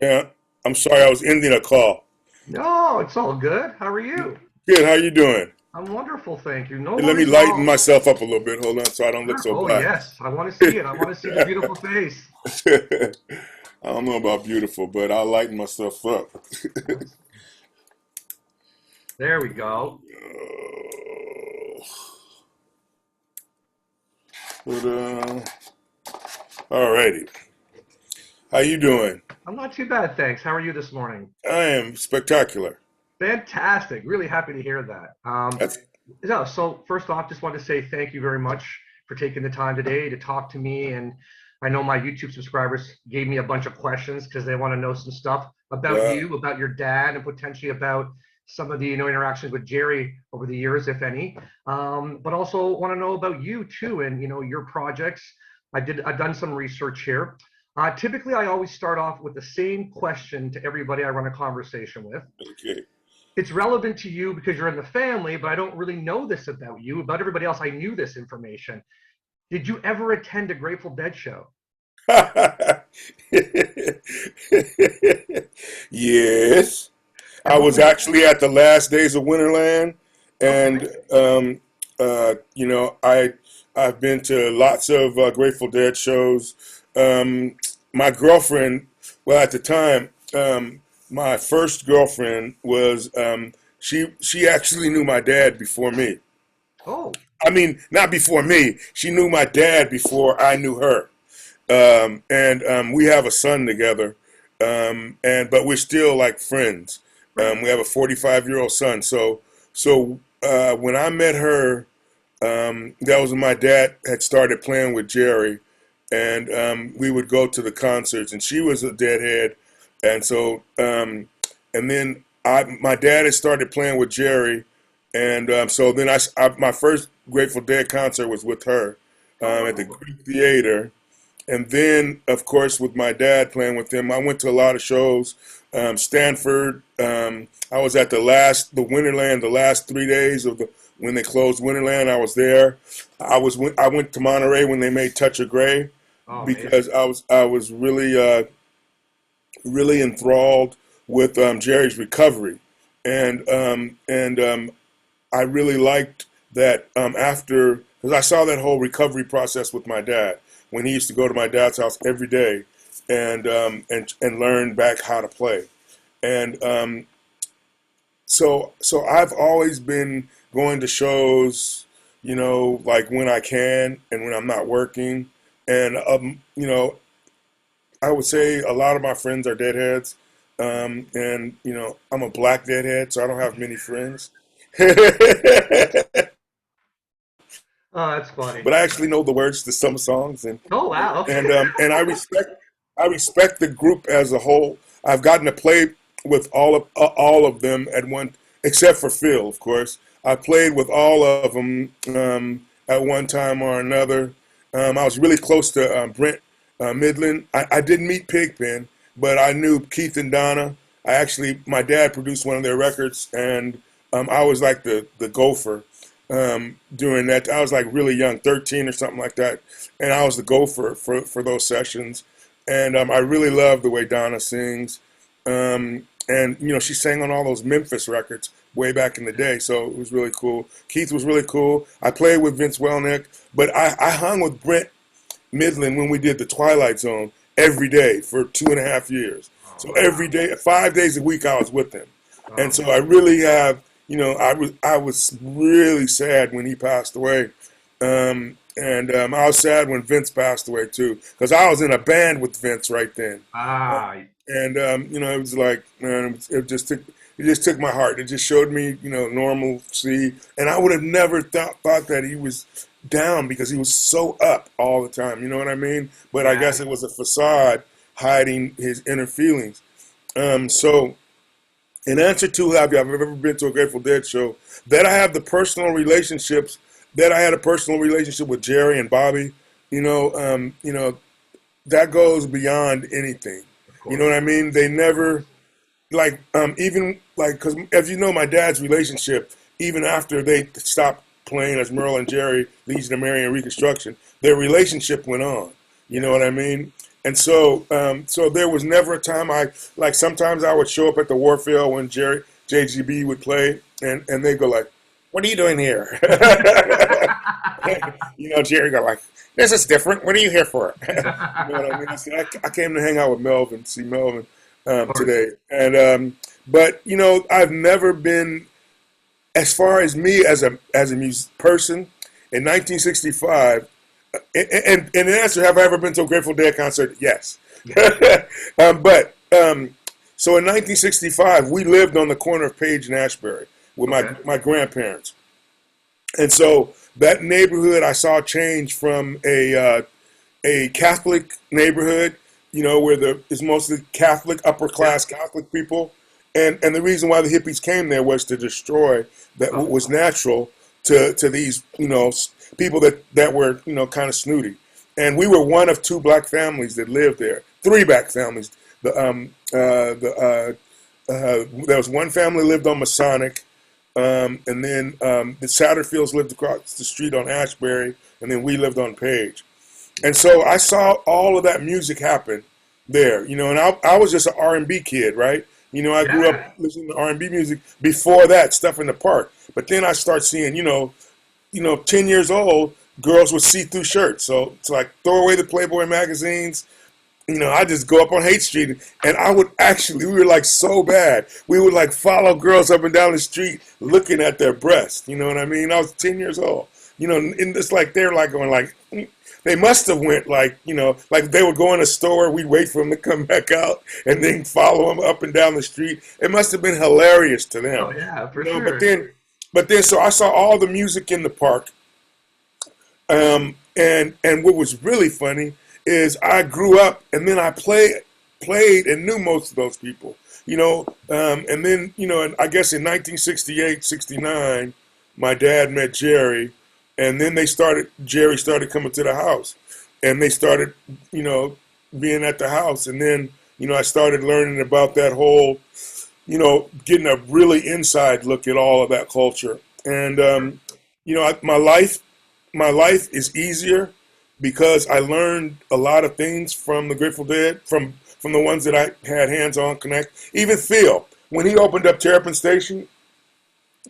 Yeah, I'm sorry, I was ending a call. No, it's all good. How are you? Good, how you doing? I'm wonderful, thank you. No Hey, let me worries at lighten all. myself up a little bit. Hold on, so I don't look Sure. so Oh, black. yes. I want to see it. I want to see the beautiful face. I don't know about beautiful, but I'll lighten myself up. There we go. But, alrighty. How you doing? I'm not too bad, thanks. How are you this morning? I am spectacular. Fantastic. Really happy to hear that. That's No, so first off, just want to say thank you very much for taking the time today to talk to me. And I know my YouTube subscribers gave me a bunch of questions because they want to know some stuff about uh, you, about your dad, and potentially about some of the interactions with Jerry over the years, if any. But also want to know about you too, and your projects. I've done some research here. Typically, I always start off with the same question to everybody I run a conversation with. okay. It's relevant to you because you're in the family, but I don't really know this about you. About everybody else, I knew this information. Did you ever attend a Grateful Dead show? Yes, I And what was was actually at the last days of Winterland, okay? and I've been to lots of Grateful Dead shows. My girlfriend, well, at the time, my first girlfriend was she actually knew my dad before me. Oh, I mean, not before me. She knew my dad before I knew her, and we have a son together, and but we're still like friends. right. We have a 45-year-old son. So when I met her, that was when my dad had started playing with Jerry, and we would go to the concerts, and she was a deadhead, and so and then my dad had started playing with Jerry, and so then my first Grateful Dead concert was with her Oh, at the wow. Greek Theater, and then of course with my dad playing with him, I went to a lot of shows. Stanford. I was at the Winterland, the last 3 days of the when they closed Winterland. I was there. I went to Monterey when they made Touch of Grey Oh, amazing. because I was really enthralled with Jerry's recovery, and I really liked that after because I saw that whole recovery process with my dad when he used to go to my dad's house every day and learn back how to play. And so I've always been going to shows, like when I can and when I'm not working. And I would say a lot of my friends are deadheads, and I'm a black deadhead, so I don't have many friends. Oh, that's funny. But I actually know the words to some songs, and Oh, wow. Okay. and um, and I respect the group as a whole. I've gotten to play with all of them at one, except for Phil, of course. I played with all of them at one time or another. I was really close to Brent Midland. I didn't meet Pigpen, but I knew Keith and Donna. My dad produced one of their records, and I was like the gopher during that. I was like really young, 13 or something like that, and I was the gopher for those sessions. And I really love the way Donna sings. And she sang on all those Memphis records way back in the day, so it was really cool. Keith was really cool. I played with Vince Welnick, but I hung with Brent Midland when we did the Twilight Zone every day for 2.5 years. Oh, So every wow. day, 5 days a week, I was with him, Oh, and so I really have, I was really sad when he passed away, and I was sad when Vince passed away too, because I was in a band with Vince right then, ah, and it was like, man, it just took my heart. It just showed me, normalcy, and I would have never thought that he was down because he was so up all the time. You know what I mean? But I yeah. guess it was a facade hiding his inner feelings. So, in answer to have you I've ever been to a Grateful Dead show, that I have the personal relationships that I had a personal relationship with Jerry and Bobby. You know, um, you know that goes beyond anything. Of You know course. what I mean? They never like even like because as you know, my dad's relationship even after they stopped playing as Merle and Jerry, Legion of Mary and Reconstruction, their relationship went on. You know Yes. what I mean? And so there was never a time like sometimes I would show up at the Warfield when JGB would play, and they go like, "What are you doing here?" Jerry go like, "This is different. What are you here for?" You know what I mean? I said, I came to hang out with Melvin, see Melvin Of course. today, and but I've never been as far as me as a music person in 1965. And in answer, have I ever been to a Grateful Dead concert? Yes. Yeah. But so in 1965, we lived on the corner of Page and Ashbury with Okay. my grandparents, and so that neighborhood I saw change from a Catholic neighborhood, where it's mostly Catholic, upper Yeah. class Catholic people, and the reason why the hippies came there was to destroy that what Oh, was natural to these people that were kind of snooty, and we were one of two black families that lived there, three black families. There was one family lived on Masonic, and then the Satterfields lived across the street on Ashbury, and then we lived on Page. And so I saw all of that music happen there, and I was just an R&B kid, right? I grew up yeah. listening to R&B music before that stuff in the park. But then I start seeing, 10 years old, girls with see-through shirts. So it's like throw away the Playboy magazines. I just go up on Haight Street, and we were like so bad. We would like follow girls up and down the street looking at their breasts. You know what I mean? I was 10 years old. And it's like they're like going like, they must have went like, like they would go in a store, we'd wait for them to come back out and then follow them up and down the street. It must have been hilarious to them. Oh, yeah, for But sure. then so I saw all the music in the park. And what was really funny is I grew up and then I played and knew most of those people. And then, and I guess in 1968, 69, my dad met Jerry, and then Jerry started coming to the house, and they started, being at the house. And then, I started learning about that whole, getting a really inside look at all of that culture. And, my life is easier because I learned a lot of things from the Grateful Dead, from the ones that I had hands-on connect. Even Phil, when he opened up Terrapin Station,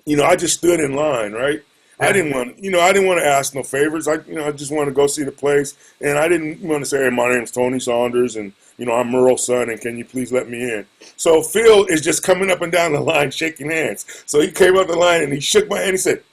I just stood in line, right? I Yeah. didn't want, I didn't want to ask no favors. I just wanted to go see the place, and I didn't want to say, "Hey, my name's Tony Saunders, and I'm Merle's son, and can you please let me in?" So Phil is just coming up and down the line, shaking hands. So he came up the line and he shook my hand. He said,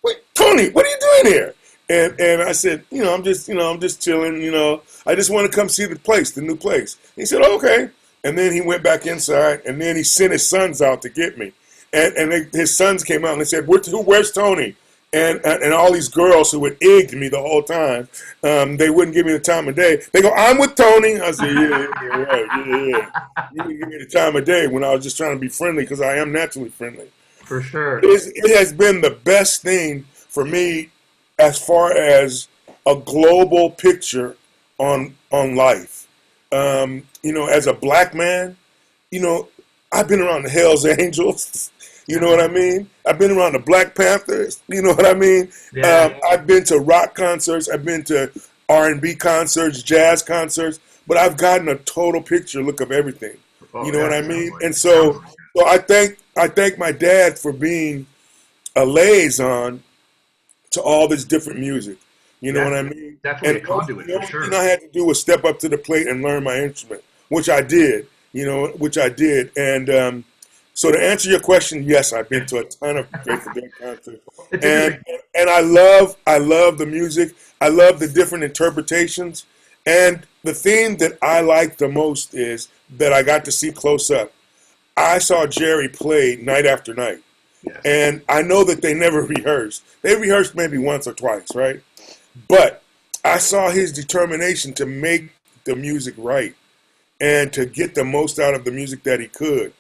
"Wait, Tony, what are you doing here?" And I said, I'm just chilling. I just want to come see the place, the new place. He said, "Okay." And then he went back inside, and then he sent his sons out to get me. And his sons came out and they said, "Where's Tony?" And all these girls who had egged me the whole time, they wouldn't give me the time of day. They go, "I'm with Tony." I said, "Yeah, yeah, right, yeah." You didn't give me the time of day when I was just trying to be friendly because I am naturally friendly. For sure. It has been the best thing for me as far as a global picture on life. As a black man, you know, I've been around the Hell's Angels. You know what I mean? I've been around the Black Panthers. You know what I mean? Yeah. I've been to rock concerts. I've been to R&B concerts, jazz concerts. But I've gotten a total picture look of everything. You Oh, know yeah. what I Sounds mean? like And it. Sounds so, like it. so I thank my dad for being a liaison to all this different music. You know Yeah. what I mean? Definitely And a conduit the for only thing I sure. had to do was step up to the plate and learn my instrument, which I did. Which I did. And so to answer your question, yes, I've been Yeah. to a ton of Grateful Dead concerts, It's and interesting. and I love the music. I love the different interpretations, and the theme that I like the most is that I got to see close up. I saw Jerry play night after night. Yes. And I know that they never rehearsed. They rehearsed maybe once or twice, right? But I saw his determination to make the music right and to get the most out of the music that he could.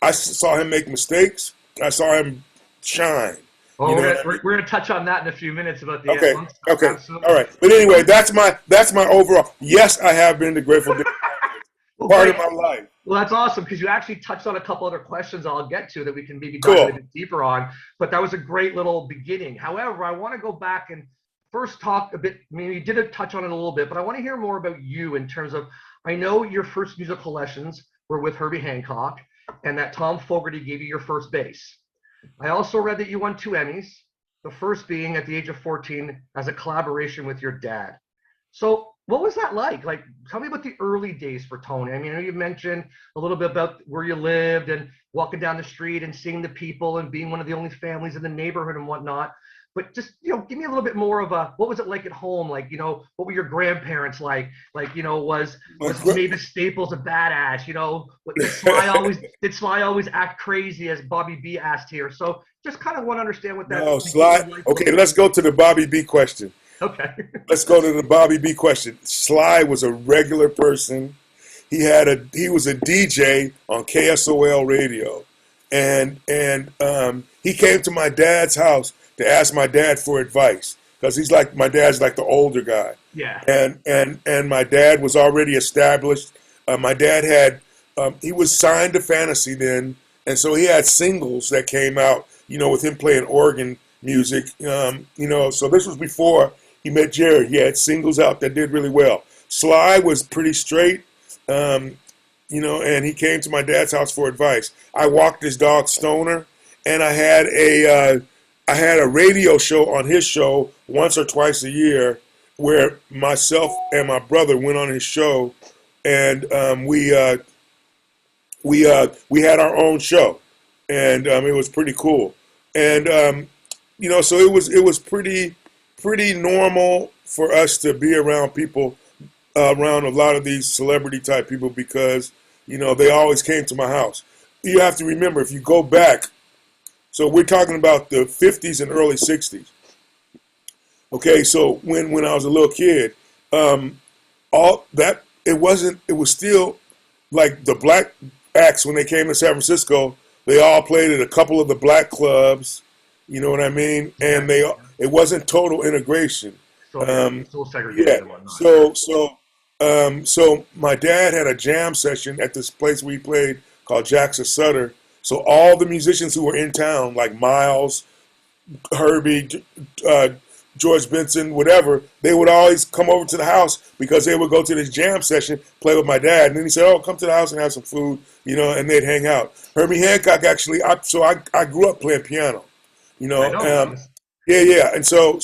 I saw him make mistakes. I saw him shine. Well, You know we're what gonna I mean? we're gonna touch on that in a few minutes about the Okay, album. okay, all Absolutely. right. But anyway, that's my overall. Yes, I have been to Grateful Dead concerts. Well, Part of great. my life. Well, that's awesome because you actually touched on a couple other questions I'll get to that we can maybe dive a Cool. bit deeper on. But that was a great little beginning. However, I want to go back and first talk a bit. I mean, you did touch on it a little bit, but I want to hear more about you in terms of I know your first musical lessons were with Herbie Hancock, and that Tom Fogerty gave you your first bass. I also read that you won 2 Emmys, the first being at the age of 14 as a collaboration with your dad. So what was that like? Like, tell me about the early days for Tony. I mean, I know you mentioned a little bit about where you lived and walking down the street and seeing the people and being one of the only families in the neighborhood and whatnot. But just, give me a little bit more of a, what was it like at home? Like, what were your grandparents like? Like, was Mavis Staples a badass? Did Sly always act crazy, as Bobby B asked here? So just kind of want to understand what that. No, Sly. Okay, let's go to the Bobby B question. Okay. Let's go to the Bobby B question. Sly was a regular person. He was a DJ on KSOL radio, and he came to my dad's house to ask my dad for advice, because my dad's like the older guy. Yeah. And my dad was already established. My dad he was signed to Fantasy then, and so he had singles that came out, with him playing organ music. So this was before he met Jerry. He had singles out that did really well. Sly was pretty straight, and he came to my dad's house for advice. I walked his dog Stoner, and I had a radio show on his show once or twice a year, where myself and my brother went on his show, and we had our own show, and it was pretty cool. And so it was pretty normal for us to be around people, around a lot of these celebrity type people, because they always came to my house. You have to remember, if you go back, so we're talking about the 50s and early 60s. Okay, so when I was a little kid, it was still like the black acts when they came to San Francisco. They all played at a couple of the black clubs. You know what I mean? And it wasn't total integration. So segregated. Yeah. So my dad had a jam session at this place we played called Jackson Sutter. So all the musicians who were in town, like Miles, Herbie, George Benson, whatever, they would always come over to the house, because they would go to this jam session, play with my dad. And then he said, "Oh, come to the house and have some food," and they'd hang out. Herbie Hancock actually, I grew up playing piano, Yeah. And so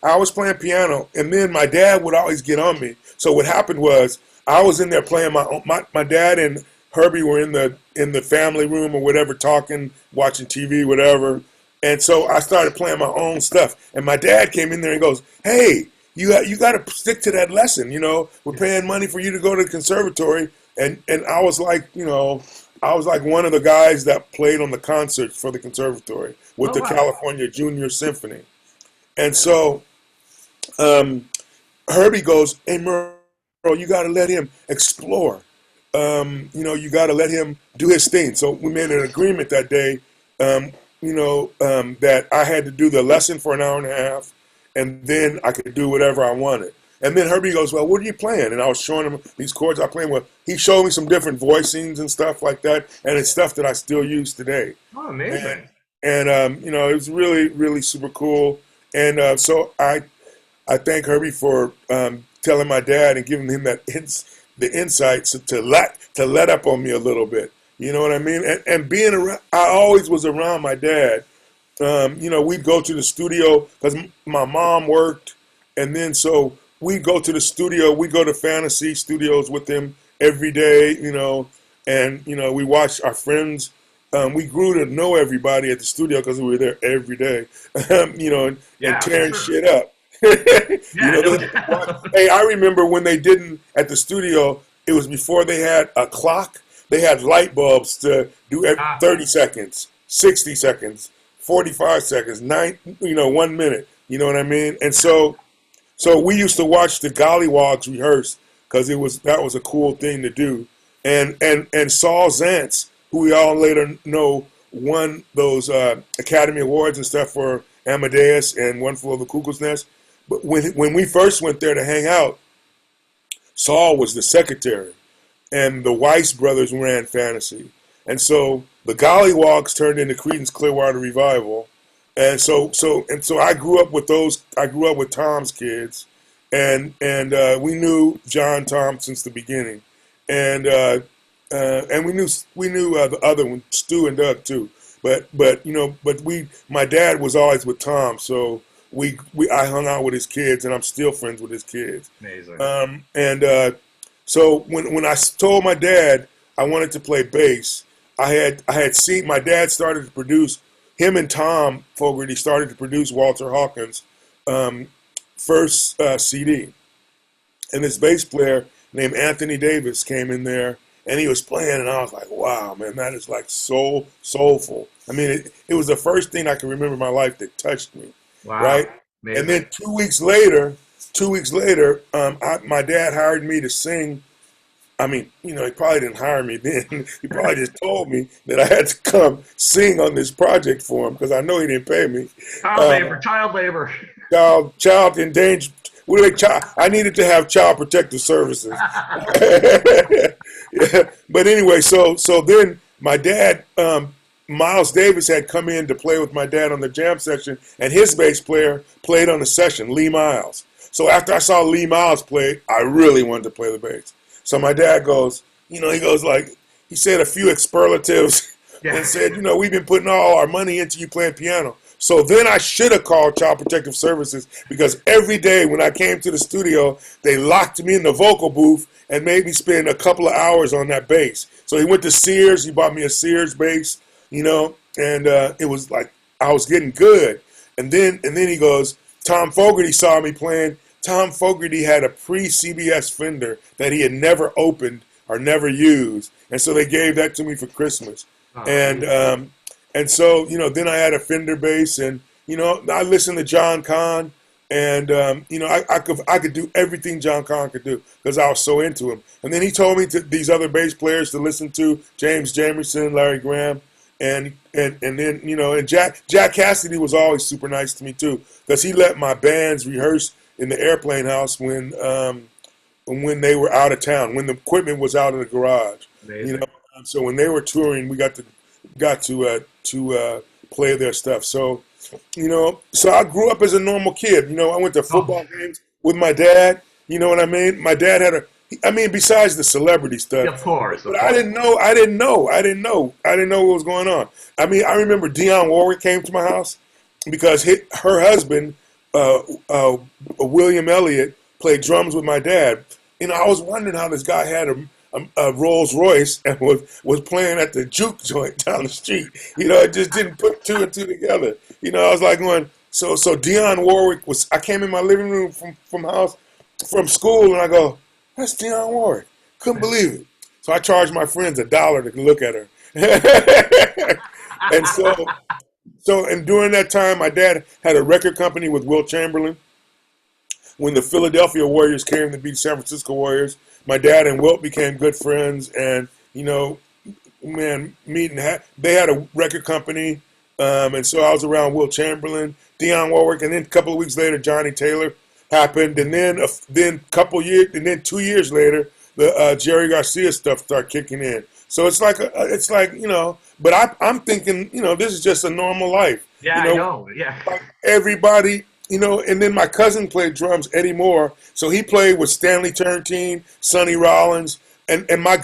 I was playing piano, and then my dad would always get on me. So what happened was, I was in there playing my dad and Herbie were in the family room or whatever, talking, watching TV, whatever. And so I started playing my own stuff. And my dad came in there and goes, "Hey, you got to stick to that lesson. We're paying money for you to go to the conservatory." And I was like, I was like one of the guys that played on the concerts for the conservatory with the California Junior Symphony. And so Herbie goes, "Hey, Merle, you got to let him explore. You got to let him do his thing." So we made an agreement that day, that I had to do the lesson for an hour and a half, and then I could do whatever I wanted. And then Herbie goes, "Well, what are you playing?" And I was showing him these chords I playing with. He showed me some different voicings and stuff like that, and it's stuff that I still use today. Oh, amazing. And it was really, really super cool. And so I thank Herbie for telling my dad and giving him the insights to let up on me a little bit. You know what I mean? And being around, I always was around my dad. We'd go to the studio because my mom worked, and then so we'd go to the studio. We'd go to Fantasy Studios with him every day, and we watched our friends. We grew to know everybody at the studio because we were there every day, and tearing shit up. Hey, I remember when they didn't at the studio. It was before they had a clock. They had light bulbs to do 30 seconds, 60 seconds, 45 seconds, 1 minute. You know what I mean? And so we used to watch the Gollywogs rehearse, because that was a cool thing to do. And Saul Zaentz, who we all later know won those Academy Awards and stuff for Amadeus and One Flew Over the Cuckoo's Nest. But when we first went there to hang out, Saul was the secretary, and the Weiss brothers ran Fantasy. And so the Gollywogs turned into Creedence Clearwater Revival. And so I grew up with those. I grew up with Tom's kids, and we knew John Tom since the beginning. and we knew the other one, Stu and Doug too. But my dad was always with Tom, so I hung out with his kids, and I'm still friends with his kids. Amazing. So when I told my dad I wanted to play bass, I had seen my dad started to produce, him and Tom Fogarty started to produce Walter Hawkins' first CD, and this bass player named Anthony Davis came in there, and he was playing, and I was like, wow, man, that is like soulful. I mean, it was the first thing I can remember in my life that touched me, Wow. right? And Amazing. then 2 weeks later, my dad hired me to sing. I mean, he probably didn't hire me then. He probably just told me that I had to come sing on this project for him because I know he didn't pay me. Child Uh, labor, child labor. child endangered. What do they? I needed to have child protective services. Yeah. But anyway, so then my dad, Miles Davis, had come in to play with my dad on the jam session, and his bass player played on the session, Lee Miles. So after I saw Lee Miles play, I really wanted to play the bass. So my dad goes, he said a few expletives Yeah. and said, we've been putting all our money into you playing piano. So then I should have called Child Protective Services because every day when I came to the studio, they locked me in the vocal booth and made me spend a couple of hours on that bass. So he went to Sears, he bought me a Sears bass, and it was like I was getting good. And then he goes, Tom Fogarty saw me playing. Tom Fogarty had a pre-CBS Fender that he had never opened or never used, and so they gave that to me for Christmas. Oh, And so then I had a Fender bass, and I listened to John Kahn, and I could do everything John Kahn could do because I was so into him. And then he told me these other bass players to listen to, James Jamerson, Larry Graham, and then and Jack Cassidy was always super nice to me too because he let my bands rehearse in the airplane house when they were out of town, when the equipment was out in the garage. amazing. So when they were touring, we got to play their stuff. So so I grew up as a normal kid. I went to Oh, football games with my dad. You know what I mean? My dad besides the celebrity yeah, stuff, of course, of but I course. didn't know what was going on. I mean, I remember Dionne Warwick came to my house because her husband, uh, uh, William Elliott, played drums with my dad. I was wondering how this guy had a Rolls Royce and was playing at the juke joint down the street. It just didn't put two and two together. I was like going, so Dionne Warwick was. I came in my living room from school, and I go, that's Dionne Warwick. Couldn't believe it. So I charged my friends $1 to look at her. And and during that time, my dad had a record company with Wilt Chamberlain. When the Philadelphia Warriors came to beat San Francisco Warriors, my dad and Wilt became good friends, and man, they had a record company, and so I was around Wilt Chamberlain, Dionne Warwick, and then a couple of weeks later, Johnny Taylor happened, and then couple years, and then 2 years later, the Jerry Garcia stuff started kicking in. So it's like but I'm thinking, this is just a normal life, Yeah, I know. Yeah. like everybody. And then my cousin played drums, Eddie Moore. So he played with Stanley Turrentine, Sonny Rollins, and my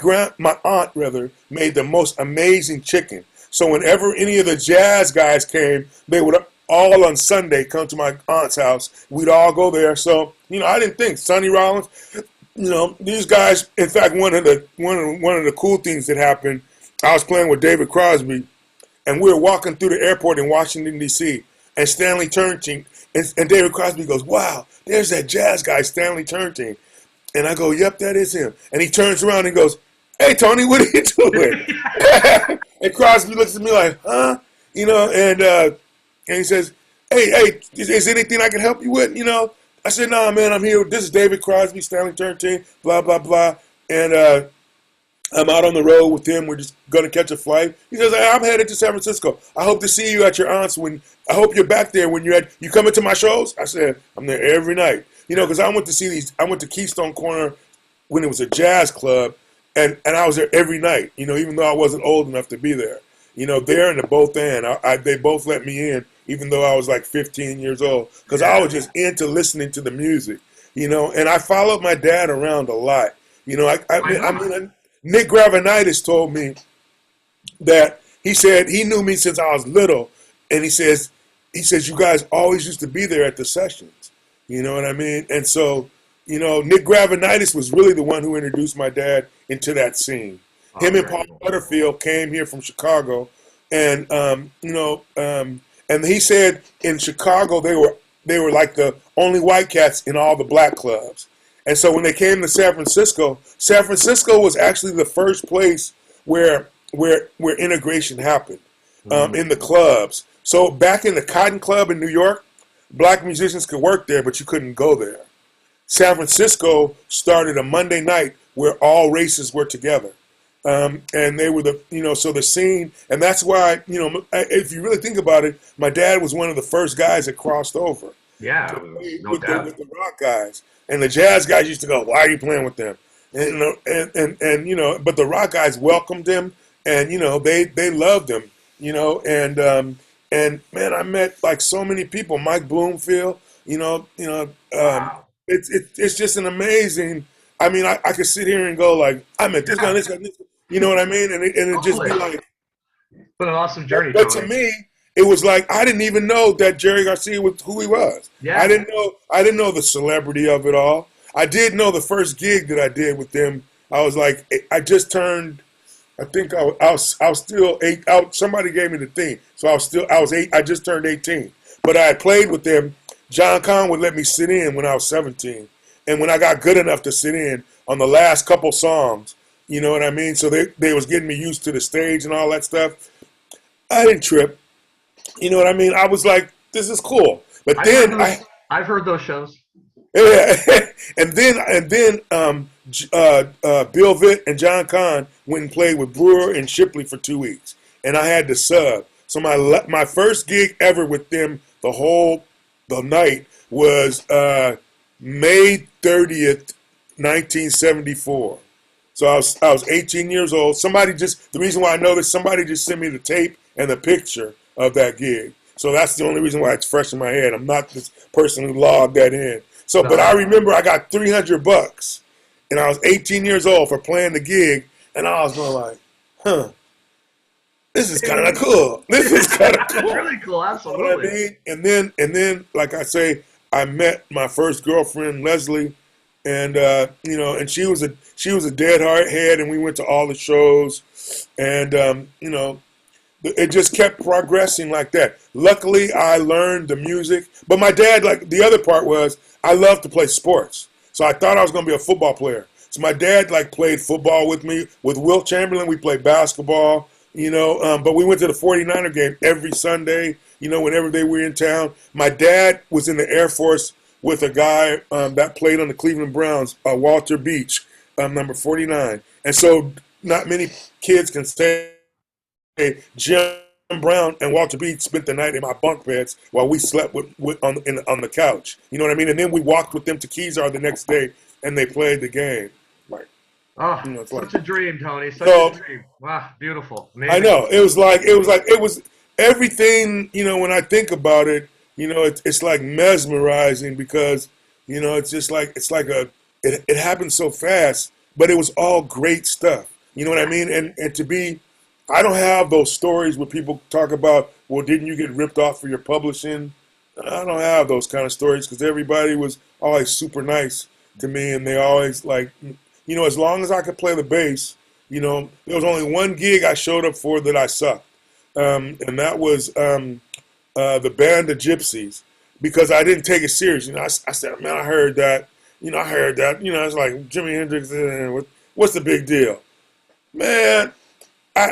aunt rather made the most amazing chicken. So whenever any of the jazz guys came, they would all on Sunday come to my aunt's house. We'd all go there. So I didn't think Sonny Rollins. These guys. In fact, one of the cool things that happened, I was playing with David Crosby, and we were walking through the airport in Washington D.C. and Stanley Turrentine. And David Crosby goes, wow, there's that jazz guy, Stanley Turrentine. And I go, yep, that is him. And he turns around and goes, hey, Tony, what are you doing? And Crosby looks at me like, huh? And he says, hey, is there anything I can help you with? I said, nah, man, I'm here. This is David Crosby, Stanley Turrentine, blah, blah, blah. And I'm out on the road with him. We're just going to catch a flight. He says, hey, I'm headed to San Francisco. I hope to see you at your aunt's I hope you're back there when you coming to my shows? I said, I'm there every night. Because I went to Keystone Corner when it was a jazz club, and I was there every night, even though I wasn't old enough to be there. There in the both end. They both let me in, even though I was like 15 years old, because I was just into listening to the music, and I followed my dad around a lot. You know, Why not? Nick Gravenitis told me that he said he knew me since I was little, and he says you guys always used to be there at the sessions. You know what I mean? And so, Nick Gravenitis was really the one who introduced my dad into that scene. Oh, Him and very Paul cool. Butterfield came here from Chicago, and and he said in Chicago they were like the only white cats in all the black clubs. And so when they came to San Francisco was actually the first place where integration happened Mm. in the clubs. So back in the Cotton Club in New York, black musicians could work there, but you couldn't go there. San Francisco started a Monday night where all races were together. And they were so the scene, and that's why, if you really think about it, my dad was one of the first guys that crossed over Yeah, to it was, play no with the doubt. with the rock guys, and the jazz guys used to go, "Why are you playing with them?" But the rock guys welcomed him, and they loved him, and man, I met like so many people, Mike Bloomfield, Wow. it's just an amazing. I mean, I could sit here and go like, I met this guy, Yeah, this guy, this guy. You know what I mean? And it just be totally. like, It's been an awesome journey, but to Tony. me, it was like I didn't even know that Jerry Garcia was who he was. I Yeah. didn't know. I didn't know the celebrity of it all. I did know the first gig that I did with them. I was like, I just turned. I think I was still eight. Somebody gave me the thing, so I was eight. I just turned 18, but I had played with them. John Conn would let me sit in when I was 17, and when I got good enough to sit in on the last couple songs, you know what I mean. So they was getting me used to the stage and all that stuff. I didn't trip. You know what I mean? I was like, this is cool. But I've heard then those. I've heard those shows. yeah, and then Bill Vitt and John Conn went and played with Brewer and Shipley for 2 weeks, and I had to sub. So my first gig ever with them, the night was May 30th, 1974. So I was 18 years old. The reason why I know this, somebody just sent me the tape and the picture of that gig. So that's the only reason why it's fresh in my head. I'm not this person who logged that in. So, but I No. remember I got $300, and I was 18 years old for playing the gig, and I was going like, huh, this is kind of cool. This is kind of That's cool. really cool. You know what I Absolutely. mean? And then, like I say, I met my first girlfriend, Leslie, and and she was a dead hard head, and we went to all the shows, and it just kept progressing like that. Luckily, I learned the music, but my dad, like the other part was, I loved to play sports, so I thought I was going to be a football player. So my dad like played football with me. With Wilt Chamberlain, we played basketball. But we went to the 49er game every Sunday. Whenever they were in town. My dad was in the Air Force with a guy that played on the Cleveland Browns, Walter Beach, number 49. And so not many kids can say Jim Brown and Walter Beach spent the night in my bunk beds while we slept on the couch. You know what I mean? And then we walked with them to Kezar the next day, and they played the game. Like, Oh, it's like such a dream, Tony. Such a so. dream. Wow, beautiful. I Amazing. know it was everything. When I think about it, it's like mesmerizing because it happened so fast, but it was all great stuff. You know what I Yeah. mean? And I don't have those stories where people talk about, well, didn't you get ripped off for your publishing? I don't have those kind of stories because everybody was always super nice to me, and they always like, as long as I could play the bass, there was only one gig I showed up for that I sucked, and that was the band of Gypsies because I didn't take it serious. I said, man, I heard that. It's like Jimi Hendrix. What's the big deal, man?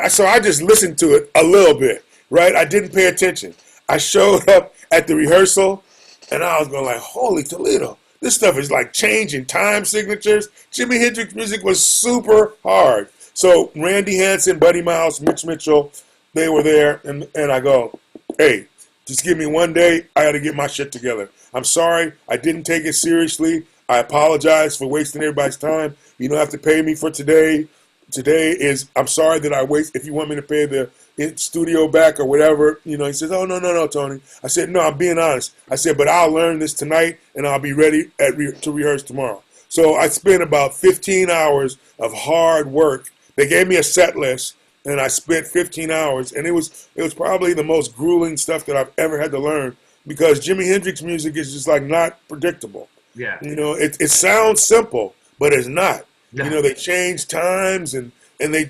So I just listened to it a little bit, right? I didn't pay attention. I showed up at the rehearsal, and I was going like, holy Toledo. This stuff is like changing time signatures. Jimi Hendrix music was super hard. So Randy Hansen, Buddy Miles, Mitch Mitchell, they were there, and I go, hey, just give me one day. I got to get my shit together. I'm sorry. I didn't take it seriously. I apologize for wasting everybody's time. You don't have to pay me for today. I'm sorry that I waste. If you want me to pay the studio back or whatever, he says, oh, no, no, no, Tony. I said, no, I'm being honest. I said, but I'll learn this tonight and I'll be ready to rehearse tomorrow. So I spent about 15 hours of hard work. They gave me a set list, and I spent 15 hours, and it was probably the most grueling stuff that I've ever had to learn because Jimi Hendrix music is just like not predictable. Yeah. It sounds simple, but it's not. Yeah. They change times and they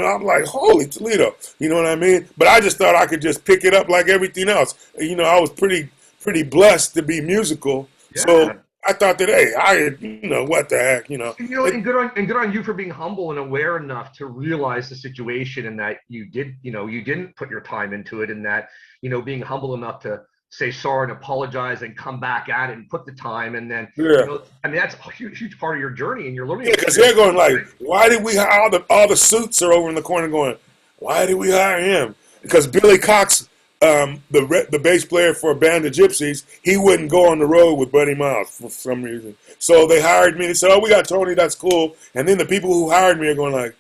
I'm like, holy Toledo, you know what I mean? But I just thought I could just pick it up like everything else. I was pretty blessed to be musical, so Yeah. I thought that, hey, what the heck, And good on you for being humble and aware enough to realize the situation and that you didn't put your time into it, and that being humble enough to say sorry and apologize and come back at it and put the time, and then yeah. I mean that's a huge part of your journey and your learning Yeah, because experience, they're going like, right? why did we hire all the suits are over in the corner going, why did we hire him? Because Billy Cox, the bass player for a band of gypsies, he wouldn't go on the road with Buddy Miles for some reason. So they hired me. They said, oh, we got Tony, that's cool. And then the people who hired me are going like,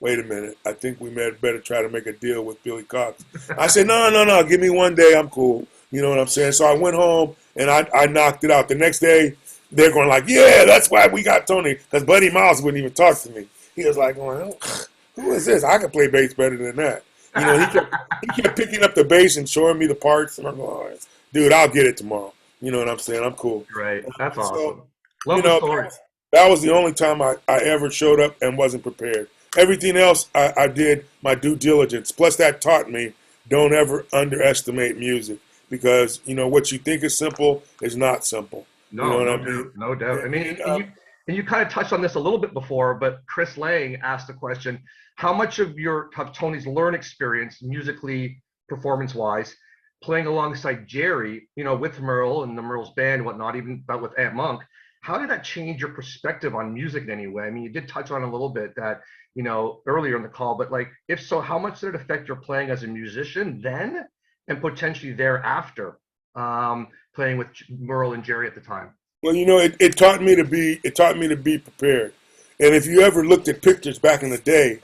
wait a minute, I think we better try to make a deal with Billy Cox. I said, no, give me one day, I'm cool. You know what I'm saying? So I went home and I knocked it out. The next day, they're going like, yeah, that's why we got Tony, because Buddy Miles wouldn't even talk to me. He was like, going, who is this? I can play bass better than that. He kept picking up the bass and showing me the parts, and I'm going, dude, I'll get it tomorrow. You know what I'm saying? I'm cool. Right. That's So, awesome. Love the story. that was the only time I ever showed up and wasn't prepared. Everything else, I did my due diligence. Plus, that taught me don't ever underestimate music because, what you think is simple is not simple. You know No, what no I mean? doubt, no doubt. I mean, And, and you kind of touched on this a little bit before, but Chris Lang asked the question: how much of Tony's learn experience, musically, performance-wise, playing alongside Jerry, with Merle and the Merle's band, and whatnot, even but with Ant Monk, how did that change your perspective on music in any way? I mean, you did touch on a little bit that, earlier in the call, but like, if so, how much did it affect your playing as a musician then and potentially thereafter, playing with Merle and Jerry at the time? well, it taught me to be prepared. And if you ever looked at pictures back in the day,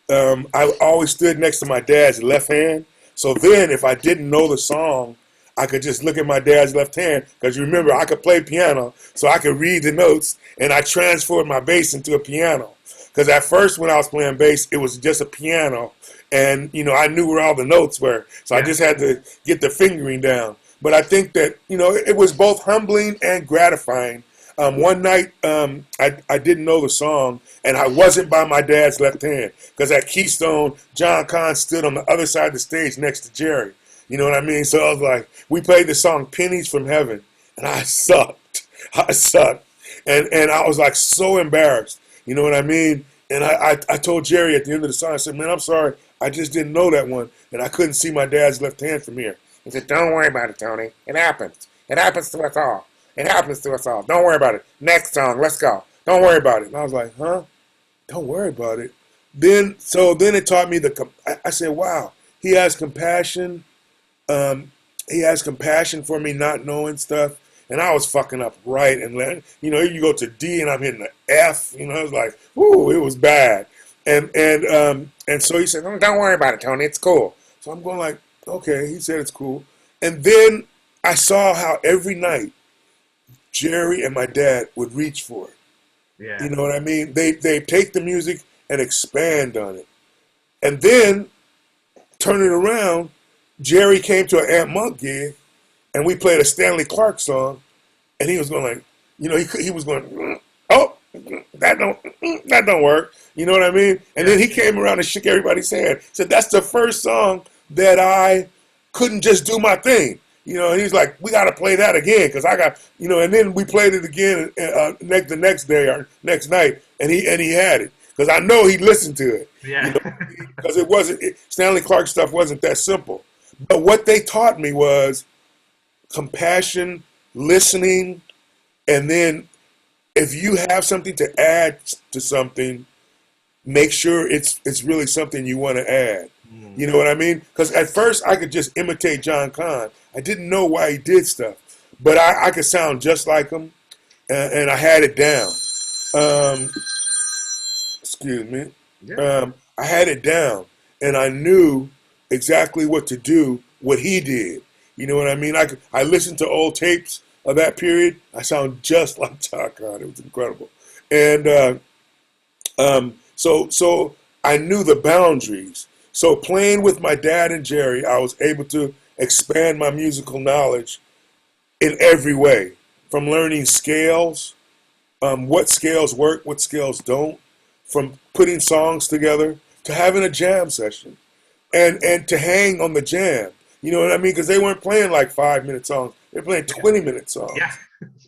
I always stood next to my dad's left hand. So then, if I didn't know the song, I could just look at my dad's left hand because remember, I could play piano, so I could read the notes, and I transferred my bass into a piano. Because at first, when I was playing bass, it was just a piano, and I knew where all the notes were, so I Yeah. just had to get the fingering down. But I think that it was both humbling and gratifying. One night, I didn't know the song, and I wasn't by my dad's left hand because at Keystone, John Kahn stood on the other side of the stage next to Jerry. You know what I mean? So I was like, we played the song "Pennies from Heaven," and I sucked. I sucked, and I was like so embarrassed. You know what I mean? And I told Jerry at the end of the song, I said, man, I'm sorry, I just didn't know that one, and I couldn't see my dad's left hand from here. He said, don't worry about it, Tony. It happens. It happens to us all. It happens to us all. Don't worry about it. Next song, let's go. Don't worry about it. And I was like, huh? Don't worry about it. Then it taught me I said, wow, he has compassion. He has compassion for me not knowing stuff. And I was fucking up right and left. You go to D and I'm hitting the F. It was like, ooh, it was bad. And so he said, "No, don't worry about it, Tony. It's cool." So I'm going like, okay. He said it's cool. And then I saw how every night Jerry and my dad would reach for it. Yeah. You know what I mean? They take the music and expand on it. And then turn it around, Jerry came to an Ant Monk gig and we played a Stanley Clarke song, and he was going like, he was going, oh, that don't work. You know what I mean? And then he came around and shook everybody's hand. Said that's the first song that I couldn't just do my thing. And he's like, we got to play that again because I got, and then we played it again the next day or next night, and he had it because I know he listened to it. Yeah. Because Stanley Clarke stuff wasn't that simple. But what they taught me was compassion, listening, and then if you have something to add to something, make sure it's really something you want to add. You know what I mean? Because at first I could just imitate John Kahn. I didn't know why he did stuff, but I could sound just like him, and I had it down. Excuse me. Yeah. I had it down, and I knew exactly what to do, what he did. You know what I mean? I listened to old tapes of that period. I sound just like Khan. It was incredible. And so I knew the boundaries. So playing with my dad and Jerry, I was able to expand my musical knowledge in every way, from learning scales, what scales work, what scales don't, from putting songs together to having a jam session, and to hang on the jam. You know what I mean? Because they weren't playing like 5 minute songs; they're playing Yeah. 20-minute Yeah. songs.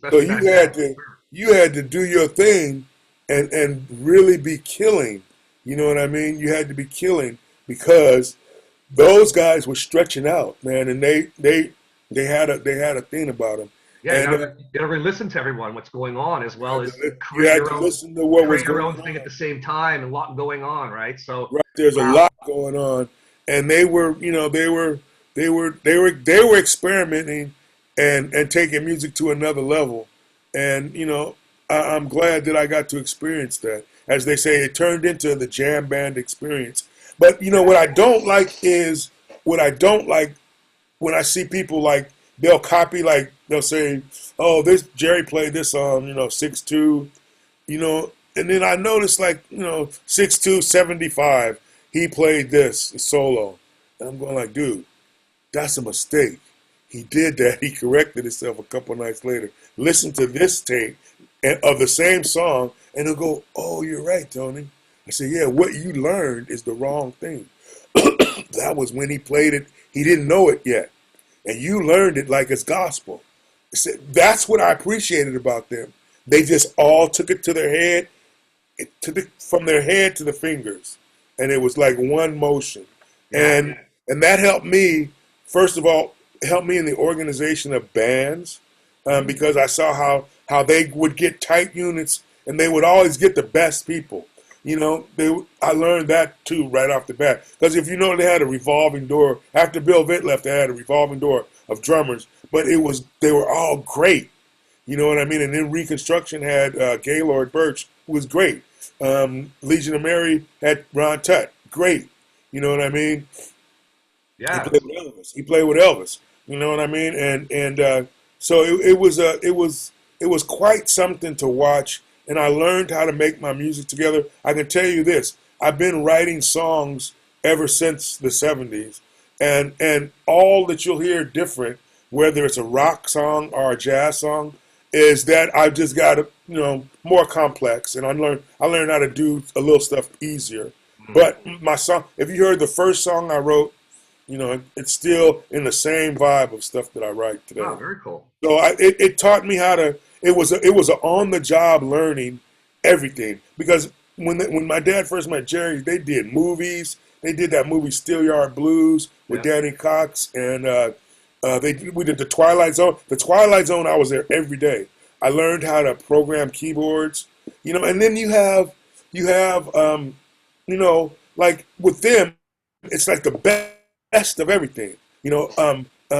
So Especially back then. Sure. you had to do your thing and really be killing. You know what I mean? You had to be killing because those guys were stretching out, man, and they had a thing about them. Yeah, And you gotta really listen to everyone, what's going on, as well as you had to listen to what was create your going own thing at on. the same time, and a lot going on, right? So, Right, there's a wow. lot going on, and they were, they were experimenting and taking music to another level, and I'm glad that I got to experience that. As they say, it turned into the jam band experience. But Yeah. what I don't like is what I don't like when I see people like they'll copy, like they'll say, "Oh, this Jerry played this on 6/2." And then I noticed, like, 6/2 75, he played this solo. And I'm going like, dude, that's a mistake. He did that. He corrected himself a couple nights later. Listen to this tape of the same song, and he'll go, oh, you're right, Tony. I said, yeah, what you learned is the wrong thing. That was when he played it. He didn't know it yet. And you learned it like it's gospel. That's what I appreciated about them. They just all took it to their head, from their head to the fingers, and it was like one motion, Yeah. and that helped me. First of all, helped me in the organization of bands, Mhm. because I saw how they would get tight units, and they would always get the best people. I learned that too right off the bat, because if they had a revolving door after Bill Vitt left. They had a revolving door of drummers, but they were all great. You know what I mean? And then Reconstruction had Gaylord Birch, who was great. Legion of Mary had Ron Tutt, great. You know what I mean? He Yeah. played with Elvis. He played with Elvis. You know what I mean? And so it was quite something to watch. And I learned how to make my music together. I can tell you this: I've been writing songs ever since the '70s, and all that you'll hear different, whether it's a rock song or a jazz song, is that I've just got more complex, and I learned how to do a little stuff easier. Mhm. But my song, if you heard the first song I wrote, it's still in the same vibe of stuff that I write Wow, today. very cool. So it taught me how to. It was a on the job learning everything, because when my dad first met Jerry, they did movies. They did that movie Steelyard Blues with Yeah. Danny Cox, and we did the Twilight Zone. The Twilight Zone, I was there every day. I learned how to program keyboards, and then you have like with them, it's like the best of everything.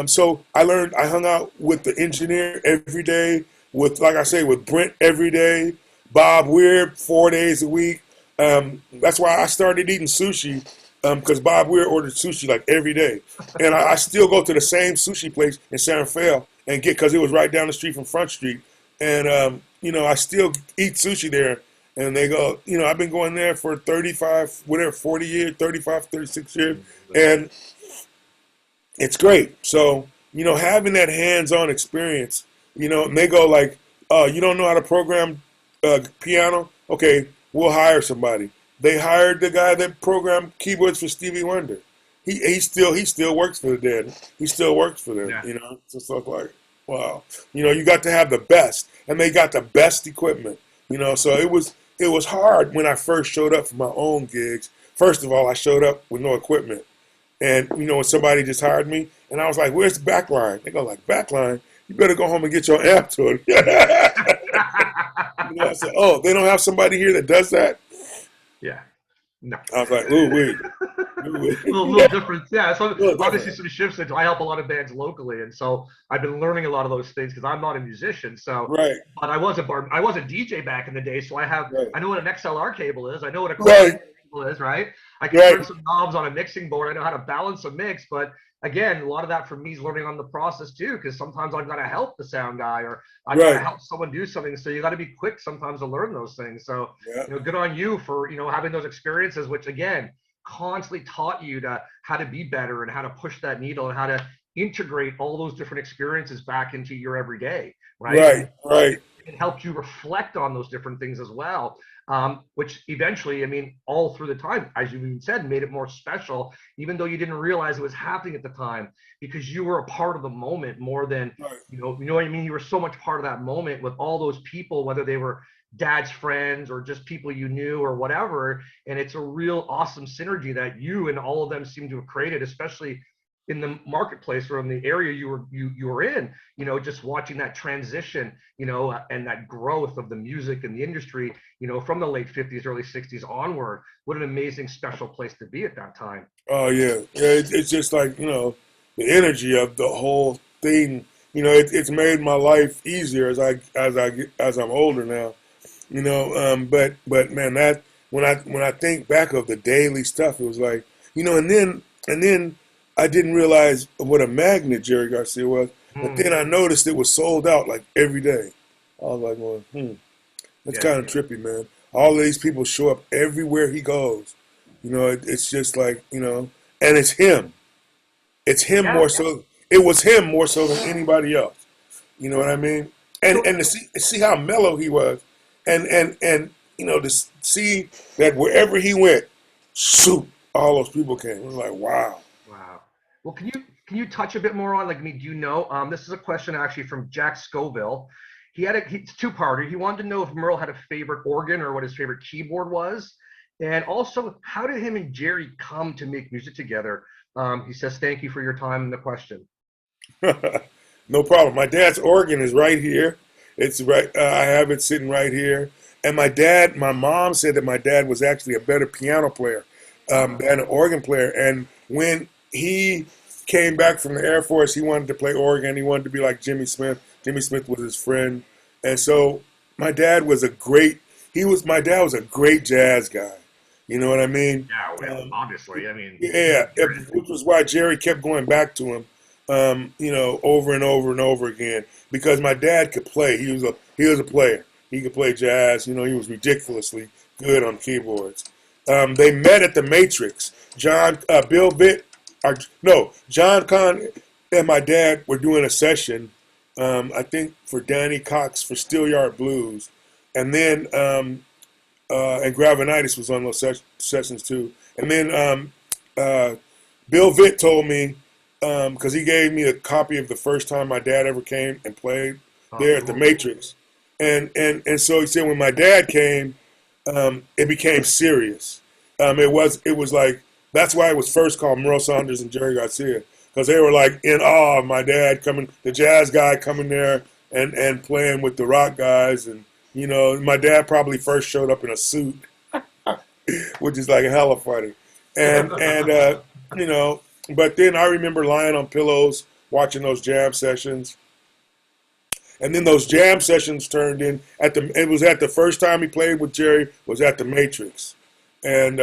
So I hung out with the engineer every day, with, like I say, with Brent every day, Bob Weir 4 days a week. That's why I started eating sushi, because Bob Weir ordered sushi like every day, and I still go to the same sushi place in San Rafael and because it was right down the street from Front Street, and I still eat sushi there. And they go, I've been going there for 35, whatever, 40 years, 35, 36 years. And it's great. So, having that hands-on experience, and they go like, you don't know how to program piano? Okay, we'll hire somebody. They hired the guy that programmed keyboards for Stevie Wonder. He still works for the dead. He still works for them. Yeah. It's just like, wow. You got to have the best, and they got the best equipment. So it was hard when I first showed up for my own gigs. First of all, I showed up with no equipment. And when somebody just hired me, and I was like, "Where's the back line?" They go like, "Back line? You better go home and get your amp to it." I said, "Oh, they don't have somebody here that does that." Yeah. No. I was like, "Ooh, wait, ooh, wait." Little Yeah, different, yeah. So a little obviously, different. sort of shifts into. I help a lot of bands locally, and so I've been learning a lot of those things because I'm not a musician. So, Right, but I was a DJ back in the day, so right, I know what an XLR cable is. I know what a cross right. people is, right? I can turn Right, some knobs on a mixing board. I know how to balance a mix, but again, a lot of that for me is learning on the process too, because sometimes I've got to help the sound guy or I've got to right, help someone do something. So you got to be quick sometimes to learn those things. So, yeah, good on you for, having those experiences, which again, constantly taught you to how to be better and how to push that needle and how to integrate all those different experiences back into your everyday, right? And right, right, it helped you reflect on those different things as well, which eventually, I mean, all through the time, as you even said, made it more special, even though you didn't realize it was happening at the time, because you were a part of the moment more than, right. you know what I mean? You were so much part of that moment with all those people, whether they were dad's friends or just people you knew or whatever. And it's a real awesome synergy that you and all of them seem to have created, especially in the marketplace or in the area you were in, just watching that transition, and that growth of the music and the industry, from the late 50s, early 60s onward. What an amazing, special place to be at that time. Oh yeah, yeah. It's just like the energy of the whole thing. It's made my life easier as I'm older now. But man, that when I think back of the daily stuff, it was like and then I didn't realize what a magnet Jerry Garcia was. But Mm, then I noticed it was sold out like every day. I was like, well, that's yeah. kind of trippy, man. All of these people show up everywhere he goes. It's just like and it's him. It's him Yeah. more so. It was him more so than anybody else. You know what I mean? And So and to see how mellow he was, and to see that wherever he went, shoot, all those people came. It was like, wow. wow. Well, can you touch a bit more on, like, me? Do you know? This is a question actually from Jack Scoville. It's two-parter. He wanted to know if Merle had a favorite organ or what his favorite keyboard was, and also how did him and Jerry come to make music together. He says, "Thank you for your time and the question." No problem. My dad's organ is right here. It's right. I have it sitting right here. And my mom said that my dad was actually a better piano player than an organ player. And when he came back from the Air Force, he wanted to play organ. He wanted to be like Jimmy Smith. Jimmy Smith was his friend, and so my dad was a great. My dad was a great jazz guy. You know what I mean? Yeah, well, Um, obviously. I mean, yeah, which was why Jerry kept going back to him, over and over and over again. Because my dad could play. He was a player. He could play jazz. He was ridiculously good on keyboards. They met at the Matrix. Bill Vitt, no, John Kahn and my dad were doing a session. I think for Danny Cox for Steelyard Blues, and then and Gravenitis was on those sessions too. And then uh, Bill Vitt told me, because he gave me a copy of the first time my dad ever came and played oh, there at the cool. Matrix, and so he said when my dad came, it became serious. It was like that's why it was first called Merle Saunders and Jerry Garcia, because they were like in awe of my dad coming, the jazz guy coming there and playing with the rock guys. And my dad probably first showed up in a suit, which is like hella funny. And you know, but then I remember lying on pillows watching those jam sessions, and then those jam sessions turned in at the. It was at the first time he played with Jerry was at the Matrix, and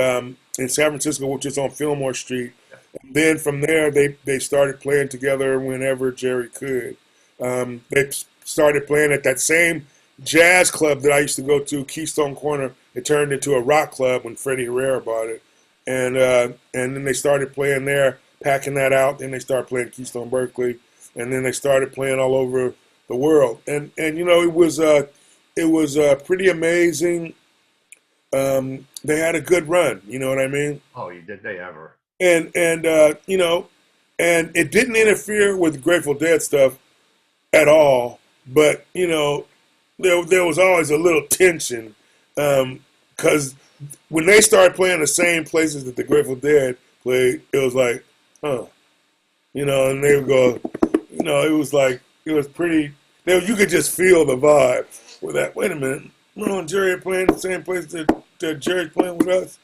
in San Francisco, which is on Fillmore Street. And then from there, they started playing together whenever Jerry could. They started playing at that same jazz club that I used to go to, Keystone Corner. It turned into a rock club when Freddie Herrera bought it, and then they started playing there, packing that out. Then they started playing Keystone Berkeley, and then they started playing all over the world. And it was pretty amazing. They had a good run. You know what I mean? Oh, you did they ever? And it didn't interfere with Grateful Dead stuff at all. But there was always a little tension because when they started playing the same places that the Grateful Dead played, it was like, huh, and they would go, it was like it was pretty. You could just feel the vibe with that. Wait a minute, Merle and Jerry are playing the same place that Jerry's playing with us.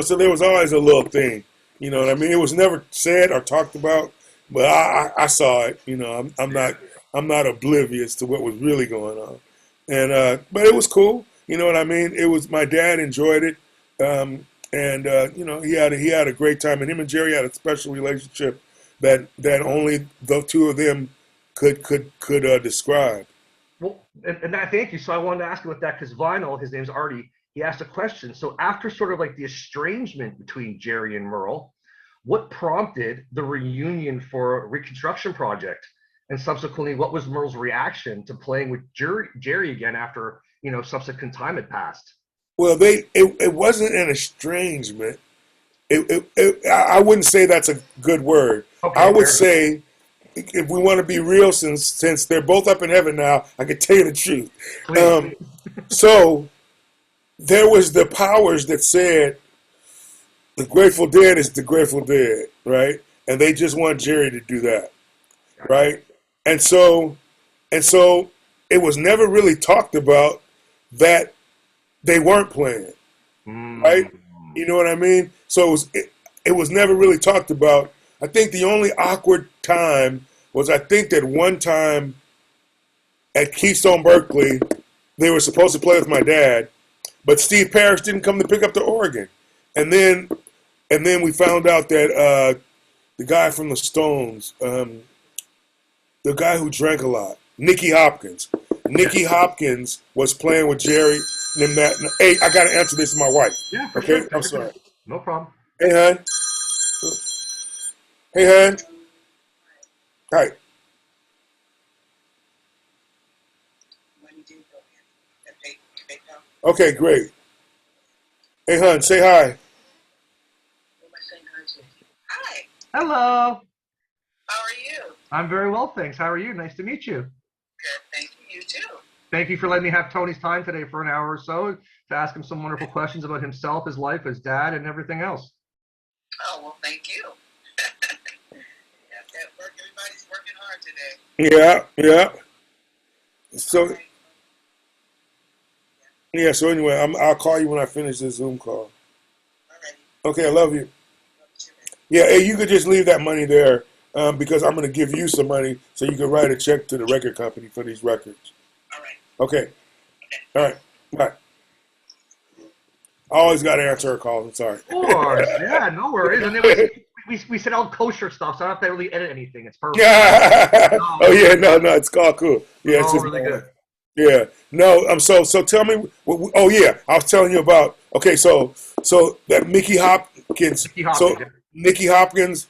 So there was always a little thing. You know what I mean? It was never said or talked about, but I saw it. I'm not oblivious to what was really going on. And but it was cool. You know what I mean? It was my dad enjoyed it, he had a great time, and him and Jerry had a special relationship that only the two of them could describe. Well, and I thank you. So I wanted to ask you about that because Vinyl, his name's Artie, he asked a question. So after sort of like the estrangement between Jerry and Merle, what prompted the reunion for a Reconstruction project? And subsequently, what was Merle's reaction to playing with Jerry again after, subsequent time had passed? Well, it wasn't an estrangement. I wouldn't say that's a good word. Okay, I would say, if we want to be real, since they're both up in heaven now, I can tell you the truth. So there was the powers that said the Grateful Dead is the Grateful Dead, right? And they just want Jerry to do that, right? And so it was never really talked about that they weren't playing, right? You know what I mean? So it was never really talked about. I think the only awkward time was, I think that one time at Keystone Berkeley, they were supposed to play with my dad, but Steve Parrish didn't come to pick up the organ. And then we found out that the guy from the Stones, the guy who drank a lot, Nicky Hopkins. Nicky Hopkins was playing with Jerry. Hey, I got to answer this to my wife. Yeah, okay? Sure. I'm sorry. No problem. Hey, hon. Hey, hon. Hi. Okay, great. Hey, hon, say hi. Hi. Hello. How are you? I'm very well, thanks. How are you? Nice to meet you. Good, thank you. You too. Thank you for letting me have Tony's time today for an hour or so to ask him some wonderful questions about himself, his life, his dad, and everything else. Oh, well, thank you. Everybody's working hard today. Yeah. So, yeah, so anyway, I'll call you when I finish this Zoom call. All right. Okay, I love you. Yeah, hey, you could just leave that money there because I'm going to give you some money so you can write a check to the record company for these records. All right. Okay. All right. Bye. I always got to answer her calls. I'm sorry. Of course. Yeah, no worries. And then we said all kosher stuff, so I don't have to really edit anything. It's perfect. Oh, yeah. No, it's called cool. Yeah, it's just really good. Yeah. No, so tell me. Oh, yeah. I was telling you about. Okay, so that Nicky Hopkins. Nicky Hopkins,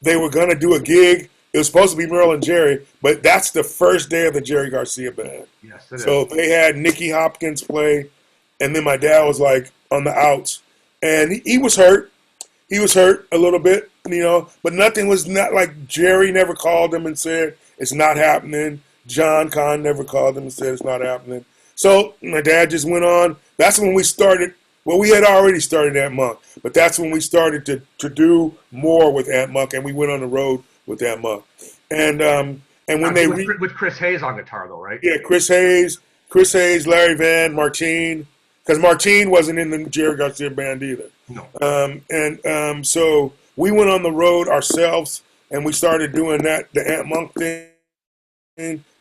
they were gonna do a gig. It was supposed to be Merle and Jerry, but that's the first day of the Jerry Garcia band. Yes, so they had Nicky Hopkins play, and then my dad was like on the outs, and he was hurt. He was hurt a little bit, but nothing was not like Jerry never called him and said it's not happening. John Kahn never called him and said it's not happening. So my dad just went on. That's when we started. Well, we had already started Aunt Monk, but that's when we started to do more with Aunt Monk, and we went on the road with Aunt Monk. And when they with Chris Hayes on guitar, though, right? Yeah, Chris Hayes, Larry Van, Martine, because Martine wasn't in the Jerry Garcia band either. No. So we went on the road ourselves, and we started doing that, the Aunt Monk thing,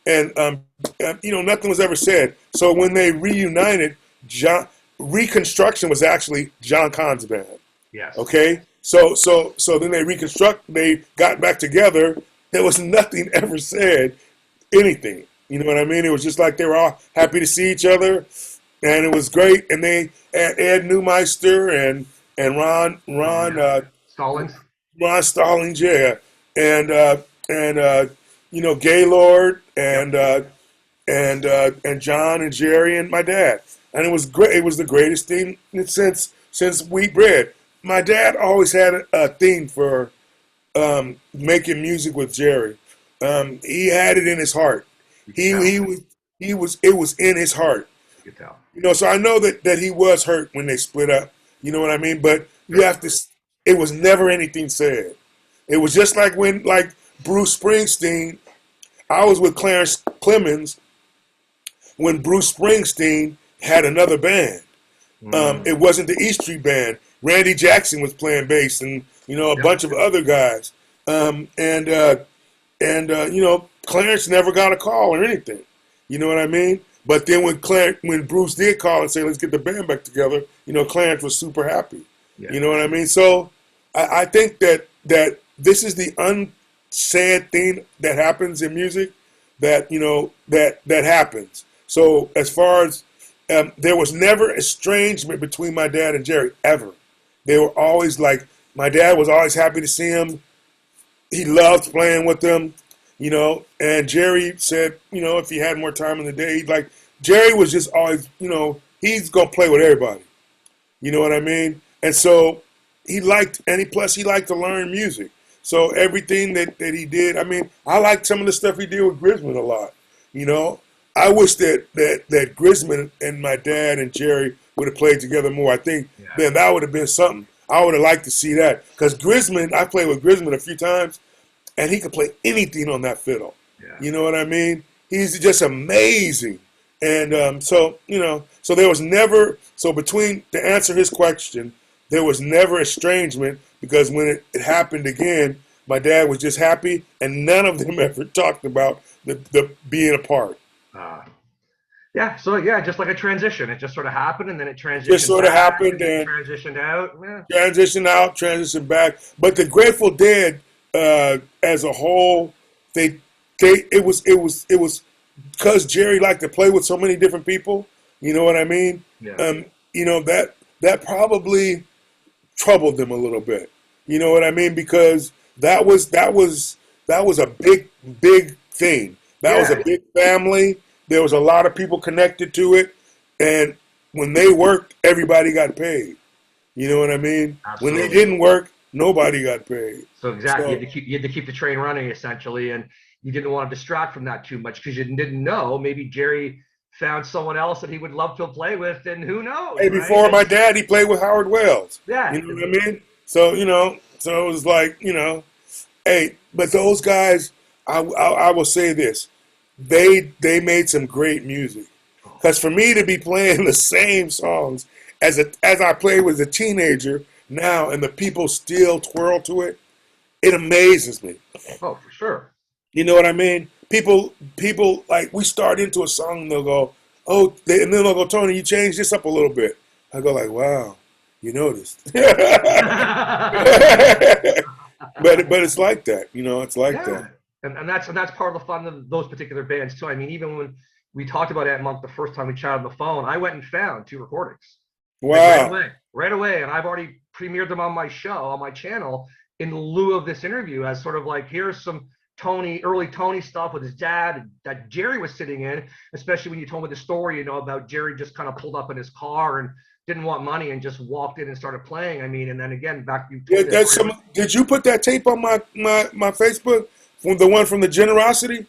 and nothing was ever said. So when they reunited, Reconstruction was actually John Kahn's band. Yes. Okay. So then they got back together. There was nothing ever said, anything. You know what I mean? It was just like they were all happy to see each other, and it was great. And they Ed Neumeister and Ron Stallings. Ron Stallings, yeah, and Gaylord and John and Jerry and my dad. And it was great. It was the greatest thing since Wheat Bread. My dad always had a thing for making music with Jerry. He had it in his heart. It was in his heart. You can tell. So I know that he was hurt when they split up. You know what I mean? But you have to. It was never anything said. It was just like when Bruce Springsteen. I was with Clarence Clemens when Bruce Springsteen had another band. It wasn't the East Street Band. Randy Jackson was playing bass, and a bunch of other guys. Clarence never got a call or anything. You know what I mean? But then when Bruce did call and say, "Let's get the band back together," Clarence was super happy. Yeah. You know what I mean? So I think that this is the unsaid thing that happens in music, that that happens. So as far as there was never estrangement between my dad and Jerry ever. They were always like, my dad was always happy to see him. He loved playing with them, And Jerry said, if he had more time in the day, Jerry was just always, he's gonna play with everybody. You know what I mean? And so plus he liked to learn music. So everything that he did, I mean, I liked some of the stuff he did with Grisman a lot. I wish that Grisman and my dad and Jerry would have played together more. I think then that would have been something. I would have liked to see that, because Grisman, I played with Grisman a few times, and he could play anything on that fiddle. Yeah. You know what I mean? He's just amazing. And so there was never, to answer his question, there was never estrangement, because when it happened again, my dad was just happy, and none of them ever talked about the being apart. Just like a transition. It just sort of happened, and then it transitioned. Just sort of happened, and transitioned out. Yeah. Transitioned out, transitioned back. But the Grateful Dead, as a whole, it was because Jerry liked to play with so many different people. You know what I mean? Yeah. That probably troubled them a little bit. You know what I mean? Because that was a big thing. That was a big family. There was a lot of people connected to it, and when they worked, everybody got paid. You know what I mean? Absolutely. When they didn't work, nobody got paid. So exactly, you had to keep the train running, essentially, and you didn't want to distract from that too much, because you didn't know, maybe Jerry found someone else that he would love to play with, and who knows? Hey, before my dad, he played with Howard Wells. Yeah. You know what I mean? So so it was like, hey, but those guys, I will say this. They made some great music, because for me to be playing the same songs as I played as a teenager now, and the people still twirl to it, it amazes me. Oh, for sure. You know what I mean? People like, we start into a song and they'll go, and then they'll go, Tony, you changed this up a little bit. I go like, wow, you noticed. But it's like that, it's like that. And that's part of the fun of those particular bands too. I mean, even when we talked about Ant Monk the first time we chatted on the phone, I went and found 2 recordings. Wow. Right away. And I've already premiered them on my show, on my channel, in lieu of this interview, as sort of like, here's some early Tony stuff with his dad that Jerry was sitting in, especially when you told me the story, about Jerry just kind of pulled up in his car and didn't want money and just walked in and started playing. I mean, and then again, back you. Did you put that tape on my Facebook? From the one from the Generosity?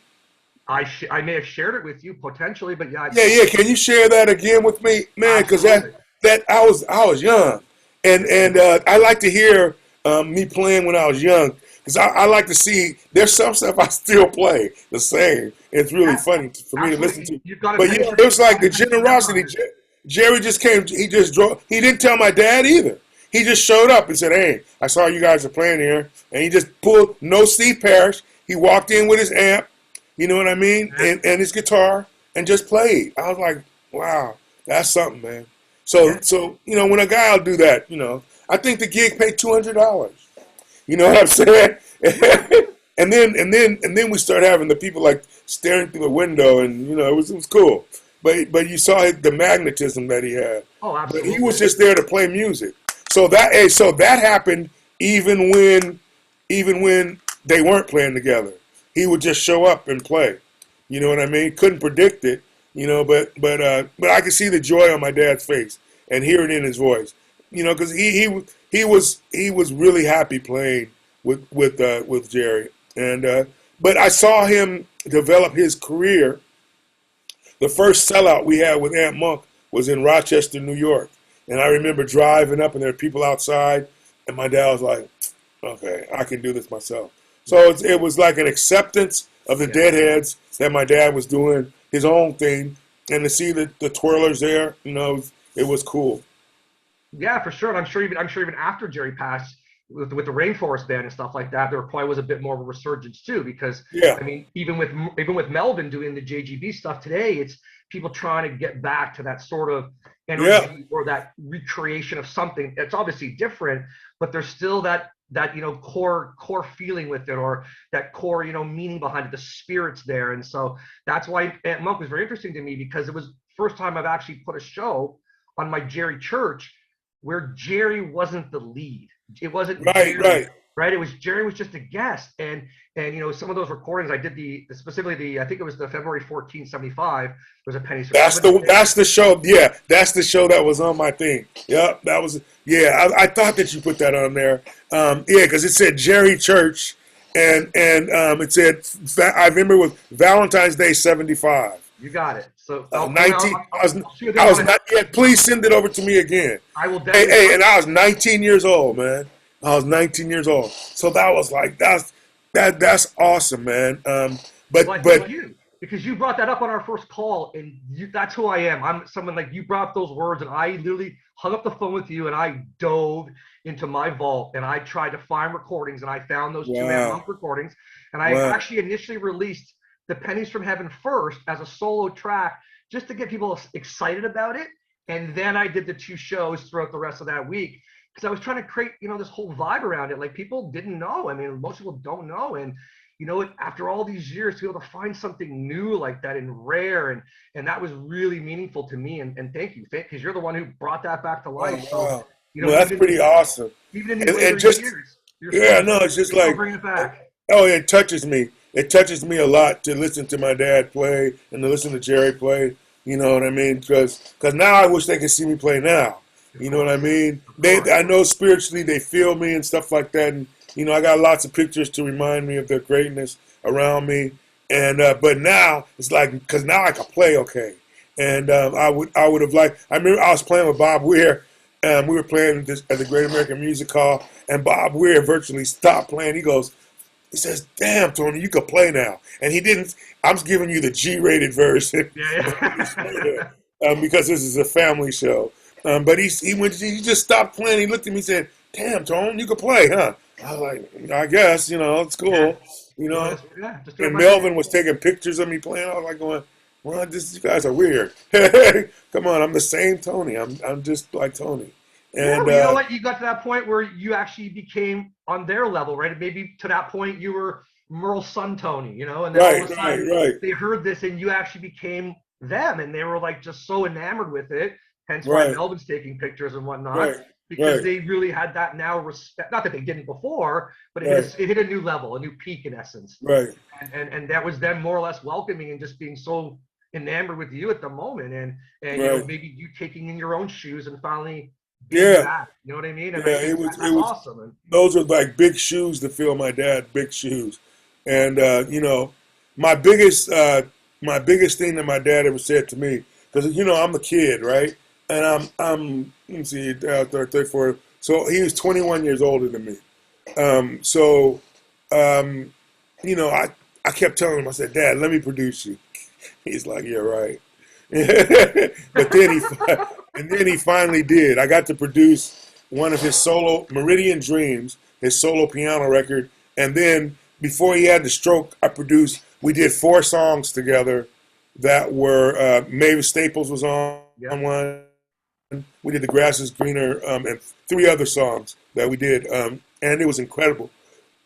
I may have shared it with you potentially, but yeah. Yeah. Can you share that again with me, man? Because that I was young, and I like to hear me playing when I was young, because I like to see. There's some stuff I still play the same. It's really funny for me to listen to. But it was like the Generosity. Jerry just came. He just drove. He didn't tell my dad either. He just showed up and said, "Hey, I saw you guys are playing here," and he just pulled no Steve Parrish. He walked in with his amp, you know what I mean, and his guitar, and just played. I was like, wow, that's something, man. So when a guy will do that, I think the gig paid $200. You know what I'm saying? and then we start having the people like staring through the window, and it was cool. But you saw the magnetism that he had. Oh, absolutely. But he was just there to play music. So that happened even when they weren't playing together. He would just show up and play. You know what I mean? Couldn't predict it, but I could see the joy on my dad's face and hear it in his voice. Because he was really happy playing with Jerry. And but I saw him develop his career. The first sellout we had with Ant Monk was in Rochester, New York. And I remember driving up, and there were people outside, and my dad was like, okay, I can do this myself. So it was like an acceptance of the Deadheads that my dad was doing his own thing, and to see the twirlers there, it was cool. Yeah, for sure. And I'm sure even after Jerry passed, with the Rainforest Band and stuff like that, there probably was a bit more of a resurgence too, because Yeah. I mean, even with Melvin doing the JGB stuff today, it's people trying to get back to that sort of energy or that recreation of something. It's obviously different, but there's still that core feeling with it, or that core meaning behind it. The spirit's there, and so that's why Aunt Monk was very interesting to me, because it was first time I've actually put a show on my Jerry Church where Jerry wasn't the lead. It wasn't Jerry, right? It was Jerry was just a guest, and some of those recordings I did specifically I think it was the February 14th 75. There's a Penny. That's the show. Yeah, that's the show that was on my thing. Yep, that was. Yeah, I thought that you put that on there. Yeah, because it said Jerry Church, and it said I remember it was Valentine's Day 75. You got it. So 19. I was not yet. Please send it over to me again. I will definitely. Hey, and I was 19 years old, man. I was 19 years old. So that was like that's awesome, man. But you, because you brought that up on our first call, and that's who I am. I'm someone like you brought those words, and I literally hung up the phone with you, and I dove into my vault, and I tried to find recordings, and I found those 2 Aunt Monk recordings, and I actually initially released the Pennies from Heaven first as a solo track, just to get people excited about it. And then I did the 2 shows throughout the rest of that week, because I was trying to create, this whole vibe around it. Like, people didn't know. I mean, most people don't know. And, after all these years, to be able to find something new like that and rare, and that was really meaningful to me. And thank you, because you're the one who brought that back to life. Oh, wow. So, well, that's pretty awesome. Even in these later years. It's just like, bring it back. Oh, it touches me. It touches me a lot to listen to my dad play and to listen to Jerry play. You know what I mean? Because now I wish they could see me play now. You know what I mean? I know spiritually they feel me and stuff like that. And, I got lots of pictures to remind me of their greatness around me. And but now it's like, because now I can play okay. And I would have liked. I remember I was playing with Bob Weir. We were playing this at the Great American Music Hall, and Bob Weir virtually stopped playing. He says, "Damn, Tony, you could play now." And he didn't. I'm giving you the G-rated version because this is a family show. But he just stopped playing. He looked at me and said, "Damn, Tony, you could play, huh?" I was like, "I guess, it's cool." And Melvin was taking pictures of me playing. I was like going, "Well, you guys are weird." Come on, I'm the same Tony. I'm just like Tony. And you know what? You got to that point where you actually became on their level, right? And maybe to that point you were Merle's son, Tony, and then all of a sudden they heard this, and you actually became them, and they were like just so enamored with it. Hence why Melvin's taking pictures and whatnot, because they really had that now respect. Not that they didn't before, but it hit a new level, a new peak in essence. Right. And that was them more or less welcoming and just being so enamored with you at the moment, and maybe you taking in your own shoes and finally. Back, you know what I mean? And it was awesome. And those are like big shoes to fill, my dad. Big shoes, and my biggest thing that my dad ever said to me, because I'm a kid, right? And I'm let me see, 34. So he was 21 years older than me. I kept telling him, I said, "Dad, let me produce you." He's like, "You're right." But then he finally did. I got to produce one of his solo Meridian Dreams, his solo piano record, and then before he had the stroke, we did 4 songs together that were Mavis Staples was on one. We did The Grass is Greener, and 3 other songs that we did, and it was incredible.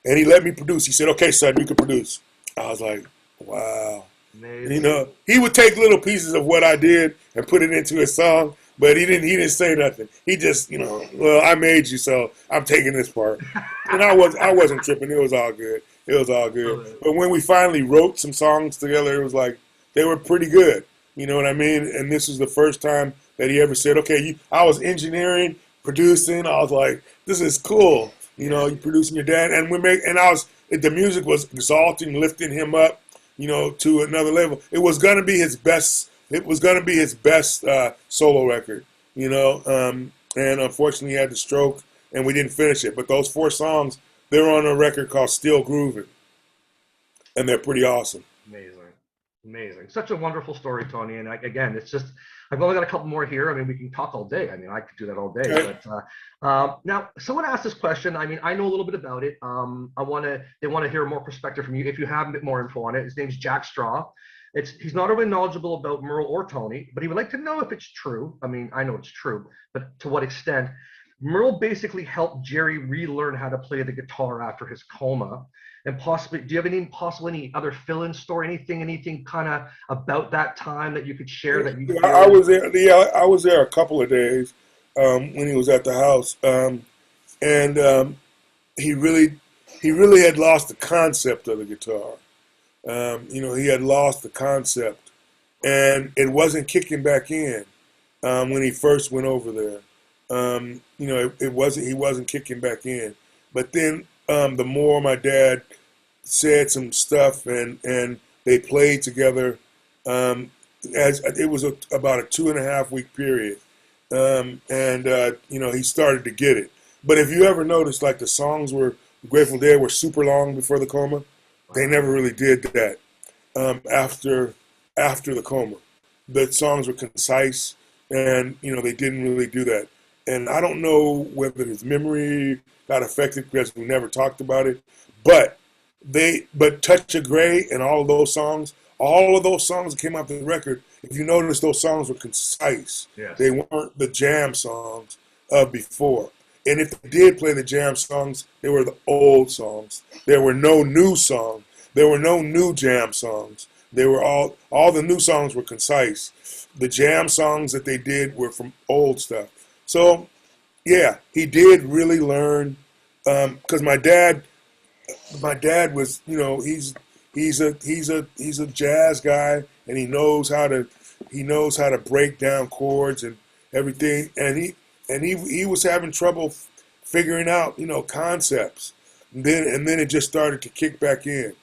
And he let me produce. He said, "Okay, son, you can produce." I was like, wow. Amazing. He would take little pieces of what I did and put it into his song, but he didn't say nothing. He just, well, I made you, so I'm taking this part. And I wasn't tripping. It was all good. It was all good. But when we finally wrote some songs together, it was like they were pretty good. You know what I mean? And this was the first time that he ever said, "Okay, I was engineering, producing." I was like, "This is cool." You producing your dad, and the music was exalting, lifting him up, to another level. It was gonna be his best. It was gonna be his best solo record, and unfortunately he had the stroke, and we didn't finish it. But those 4 songs, they're on a record called "Still Groovin'," and they're pretty awesome. Amazing. Such a wonderful story, Tony. And again, it's just, I've only got a couple more here. I mean, we can talk all day. I mean, I could do that all day. Okay. But now, someone asked this question. I mean, I know a little bit about it. They want to hear more perspective from you. If you have a bit more info on it, his name's Jack Straw. He's not really knowledgeable about Merle or Tony, but he would like to know if it's true. I mean, I know it's true, but to what extent? Merle basically helped Jerry relearn how to play the guitar after his coma. And possibly, do you have any other fill-in story, anything kind of about that time that you could share that you Yeah, feel? I was there. Yeah, I was there a couple of days when he was at the house, and he really had lost the concept of the guitar. He had lost the concept, and it wasn't kicking back in when he first went over there. It wasn't. He wasn't kicking back in. But then the more my dad said some stuff, and they played together, as it was about a 2.5 week period, he started to get it. But if you ever noticed, like the songs were Grateful Dead were super long before the coma. They never really did that after the coma. The songs were concise, and they didn't really do that. And I don't know whether his memory got affected because we never talked about it. But Touch of Grey and all of those songs that came out the record, if you notice, those songs were concise. Yes. They weren't the jam songs of before. And if they did play the jam songs, they were the old songs. There were no new songs. There were no new jam songs. They were all the new songs were concise. The jam songs that they did were from old stuff. So, yeah, he did really learn. Because my dad was, he's a jazz guy, and he knows how to break down chords and everything. And he was having trouble figuring out, concepts. And then it just started to kick back in.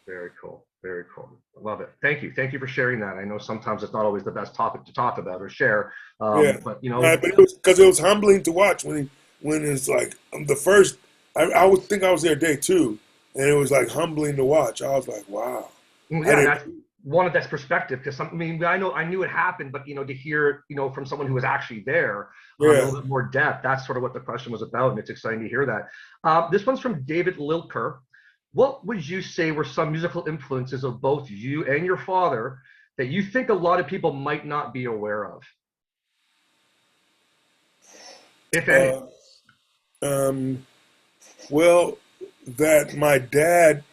Very cool. Very cool. Love it. Thank you. Thank you for sharing that. I know sometimes it's not always the best topic to talk about or share. Yeah. But Right, but it was because it was humbling to watch when it's like the first. I would think I was there day 2, and it was like humbling to watch. I was like, wow. Yeah, that's one of that's perspective, because I knew it happened, but to hear from someone who was actually there, a little bit more depth. That's sort of what the question was about, and it's exciting to hear that. This one's from David Lilker. What would you say were some musical influences of both you and your father that you think a lot of people might not be aware of, if any? Well, that my dad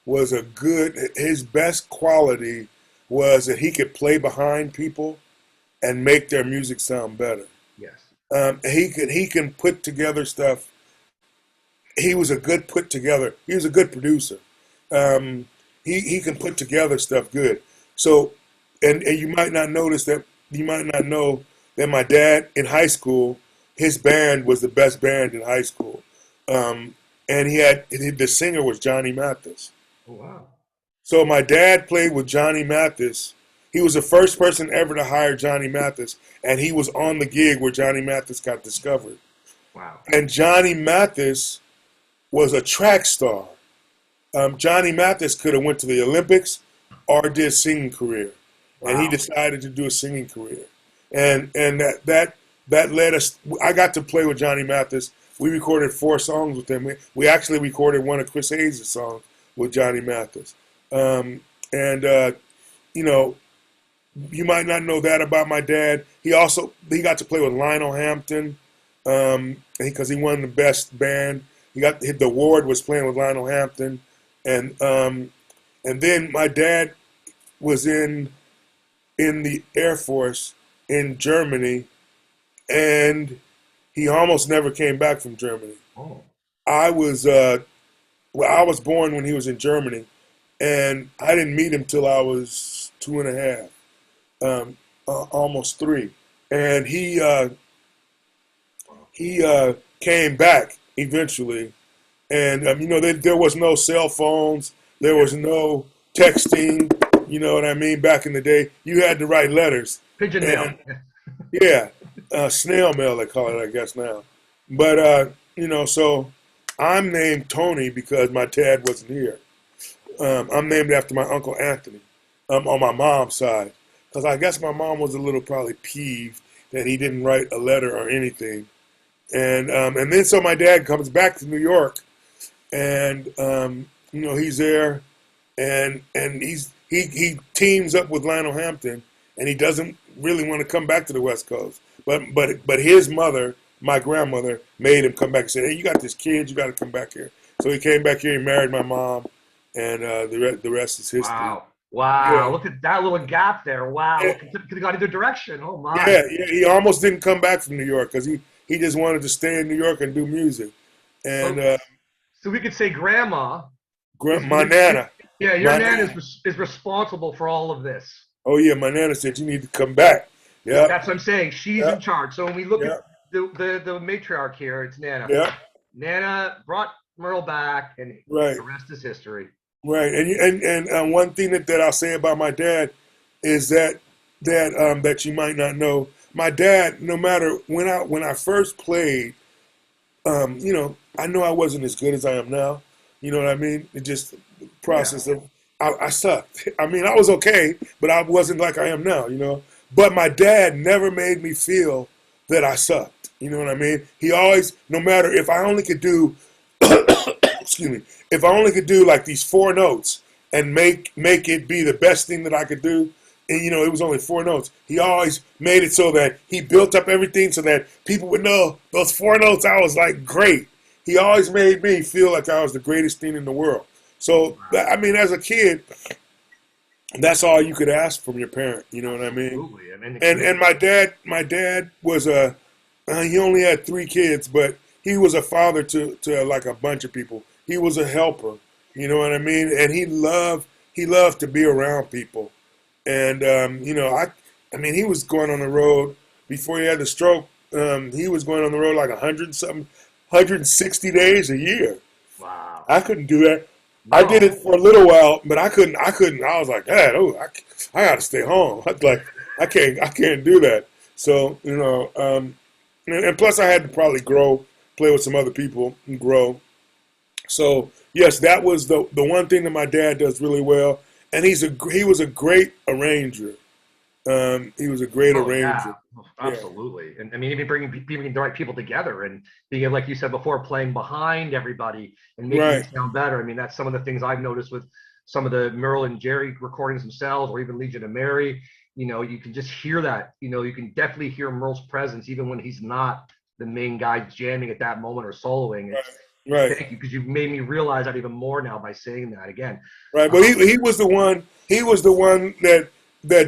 was his best quality was that he could play behind people and make their music sound better. Yes. He can put together stuff. He was a good He was a good producer. He can put together stuff good. So, and you might not notice that. You might not know that my dad in high school, his band was the best band in high school. And the singer was Johnny Mathis. Oh, wow. So my dad played with Johnny Mathis. He was the first person ever to hire Johnny Mathis, and he was on the gig where Johnny Mathis got discovered. Wow. And Johnny Mathis was a track star. Johnny Mathis could have went to the Olympics or did a singing career. Wow. And he decided to do a singing career. And that led us. I got to play with Johnny Mathis. We recorded 4 songs with him. We actually recorded one of Chris Hayes' songs with Johnny Mathis. You might not know that about my dad. He got to play with Lionel Hampton because he won the best band. The award was playing with Lionel Hampton, and then my dad was in the Air Force in Germany, and he almost never came back from Germany. Oh. I was born when he was in Germany, and I didn't meet him till I was 2.5, almost 3, and he came back eventually, and there was no cell phones, there was no texting. You know what I mean? Back in the day, you had to write letters. Pigeon mail. Yeah, snail mail they call it, I guess now. But so I'm named Tony because my dad wasn't here. I'm named after my uncle Anthony on my mom's side, because I guess my mom was a little probably peeved that he didn't write a letter or anything. And then so my dad comes back to New York, and he's there, and he teams up with Lionel Hampton, and he doesn't really want to come back to the West Coast. But his mother, my grandmother, made him come back and said, "Hey, you got this kid, you got to come back here." So he came back here, he married my mom, and the rest is history. Wow. Wow. Yeah. Look at that little gap there. Wow. Yeah. Could have gone either direction. Oh, my. Yeah, he almost didn't come back from New York because he just wanted to stay in New York and do music. And so we could say grandma. My nana. Yeah, your nana is responsible for all of this. Oh, yeah, my nana said you need to come back. Yeah. That's what I'm saying. She's in charge. So when we look at the matriarch here, it's Nana. Yeah. Nana brought Merle back, and the rest is history. Right, and one thing that I'll say about my dad is that you might not know. My dad, no matter when I first played, I know I wasn't as good as I am now. You know what I mean? It just process of I sucked. I mean, I was okay, but I wasn't like I am now. But my dad never made me feel that I sucked. You know what I mean? He always, no matter if I only could do, excuse me, if I only could do like these 4 notes and make it be the best thing that I could do, and it was only 4 notes. He always made it so that he built up everything so that people would know those 4 notes. I was like great. He always made me feel like I was the greatest thing in the world. So I mean, as a kid, that's all you could ask from your parent. You know what I mean? Absolutely. And my dad was he only had 3 kids, but he was a father to like a bunch of people. He was a helper. You know what I mean? And he loved to be around people. And I mean, he was going on the road before he had the stroke. He was going on the road like 160 days a year. Wow. I couldn't do that. No. I did it for a little while, but I couldn't. I was like, Dad, I got to stay home. I can't do that. So and plus I had to probably play with some other people and grow. So yes, that was the one thing that my dad does really well, and he was a great arranger. He was a great arranger. Yeah, absolutely. Yeah. And I mean, even bringing the right people together and being, like you said before, playing behind everybody and making it sound better. I mean, that's some of the things I've noticed with some of the Merle and Jerry recordings themselves, or even Legion of Mary. You can just hear that. You can definitely hear Merle's presence even when he's not the main guy jamming at that moment or soloing. Right. Thank you, because you've made me realize that even more now by saying that again. Right, but he was the one. He was the one that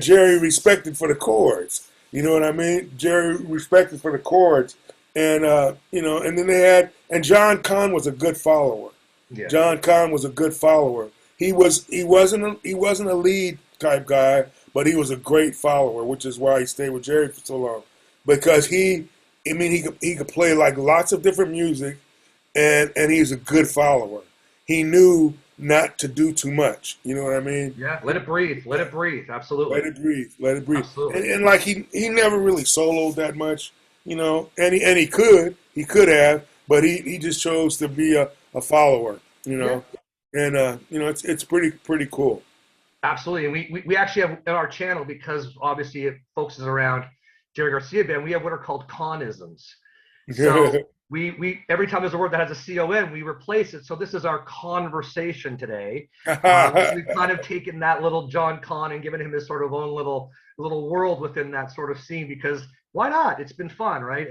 Jerry respected for the chords. You know what I mean? Jerry respected for the chords, and and then and John Kahn was a good follower. Yeah. John Kahn was a good follower. He wasn't a lead type guy, but he was a great follower, which is why he stayed with Jerry for so long, because he could play like lots of different music, and he's a good follower. He knew not to do too much. You know what I mean? Yeah, let it breathe. Let it breathe. Absolutely. Let it breathe. Absolutely. And like he never really soloed that much, and he could have, but he just chose to be a follower, And it's pretty cool. Absolutely. And we actually have on our channel, because obviously it focuses around Jerry Garcia Band, we have what are called Kahnisms. So we every time there's a word that has a C-O-N, we replace it. So this is our conversation today. We've kind of taken that little John Kahn and given him his sort of own little world within that sort of scene, because why not? It's been fun, right?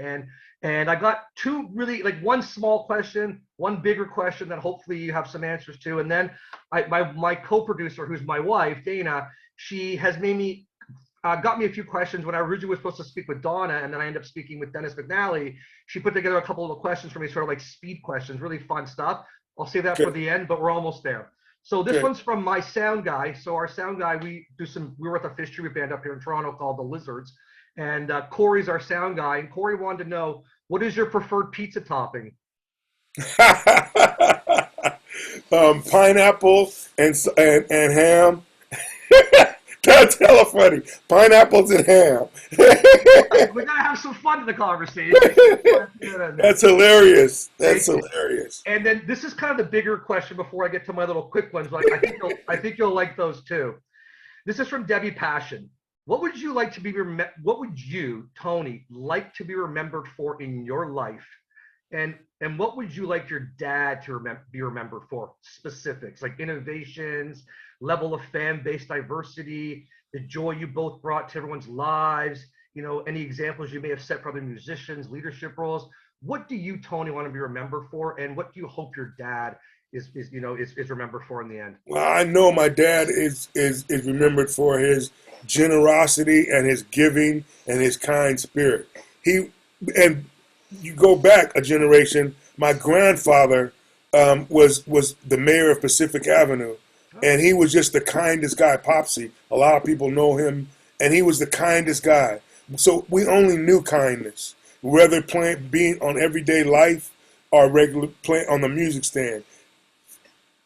And I got 2 really, like, one small question, one bigger question that hopefully you have some answers to. And then my co-producer, who's my wife, Dana, she has made me got me a few questions when I originally was supposed to speak with Donna, and then I ended up speaking with Dennis McNally. She put together a couple of questions for me, sort of like speed questions, really fun stuff. I'll save that for the end, but we're almost there. So this one's from my sound guy. So our sound guy, we're with a fish tribute band up here in Toronto called the Lizards, and Corey's our sound guy. And Corey wanted to know, what is your preferred pizza topping? Pineapple and ham. That's hella funny. Pineapples and ham. We gotta have some fun in the conversation. That's hilarious. That's hilarious. And then this is kind of the bigger question before I get to my little quick ones. Like I think you'll like those too. This is from Debbie Passion. What would you like to be what would you, Tony, like to be remembered for in your life? And what would you like your dad to be remembered for? Specifics like innovations, level of fan base diversity, the joy you both brought to everyone's lives, any examples you may have set for other musicians, leadership roles. What do you, Tony, want to be remembered for? And what do you hope your dad is remembered for in the end? Well, I know my dad is remembered for his generosity and his giving and his kind spirit. He and you go back a generation. My grandfather was the mayor of Pacific Avenue, and he was just the kindest guy. Popsy, a lot of people know him, and he was the kindest guy. So we only knew kindness, whether being on everyday life or regular playing on the music stand.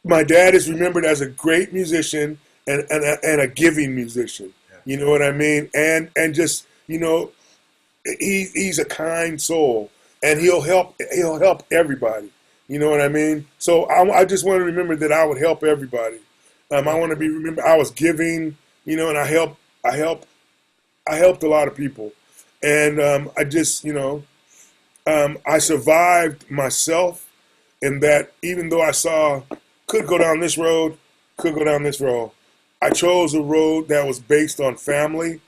My dad is remembered as a great musician and a giving musician. You know what I mean? And just he's a kind soul, and he'll help everybody. You know what I mean? So I just want to remember that I would help everybody. I want to be remembered. I was giving, and I helped a lot of people, and I just I survived myself in that even though I saw could go down this road, could go down this road. I chose a road that was based on family.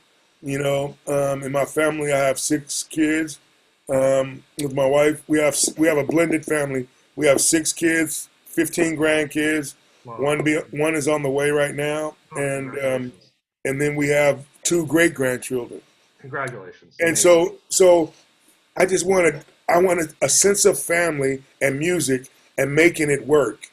In my family, I have 6 kids. With my wife, we have a blended family. We have 6 kids, 15 grandkids. Wow. One is on the way right now, and then we have 2 great grandchildren. Congratulations. And so I wanted a sense of family and music and making it work.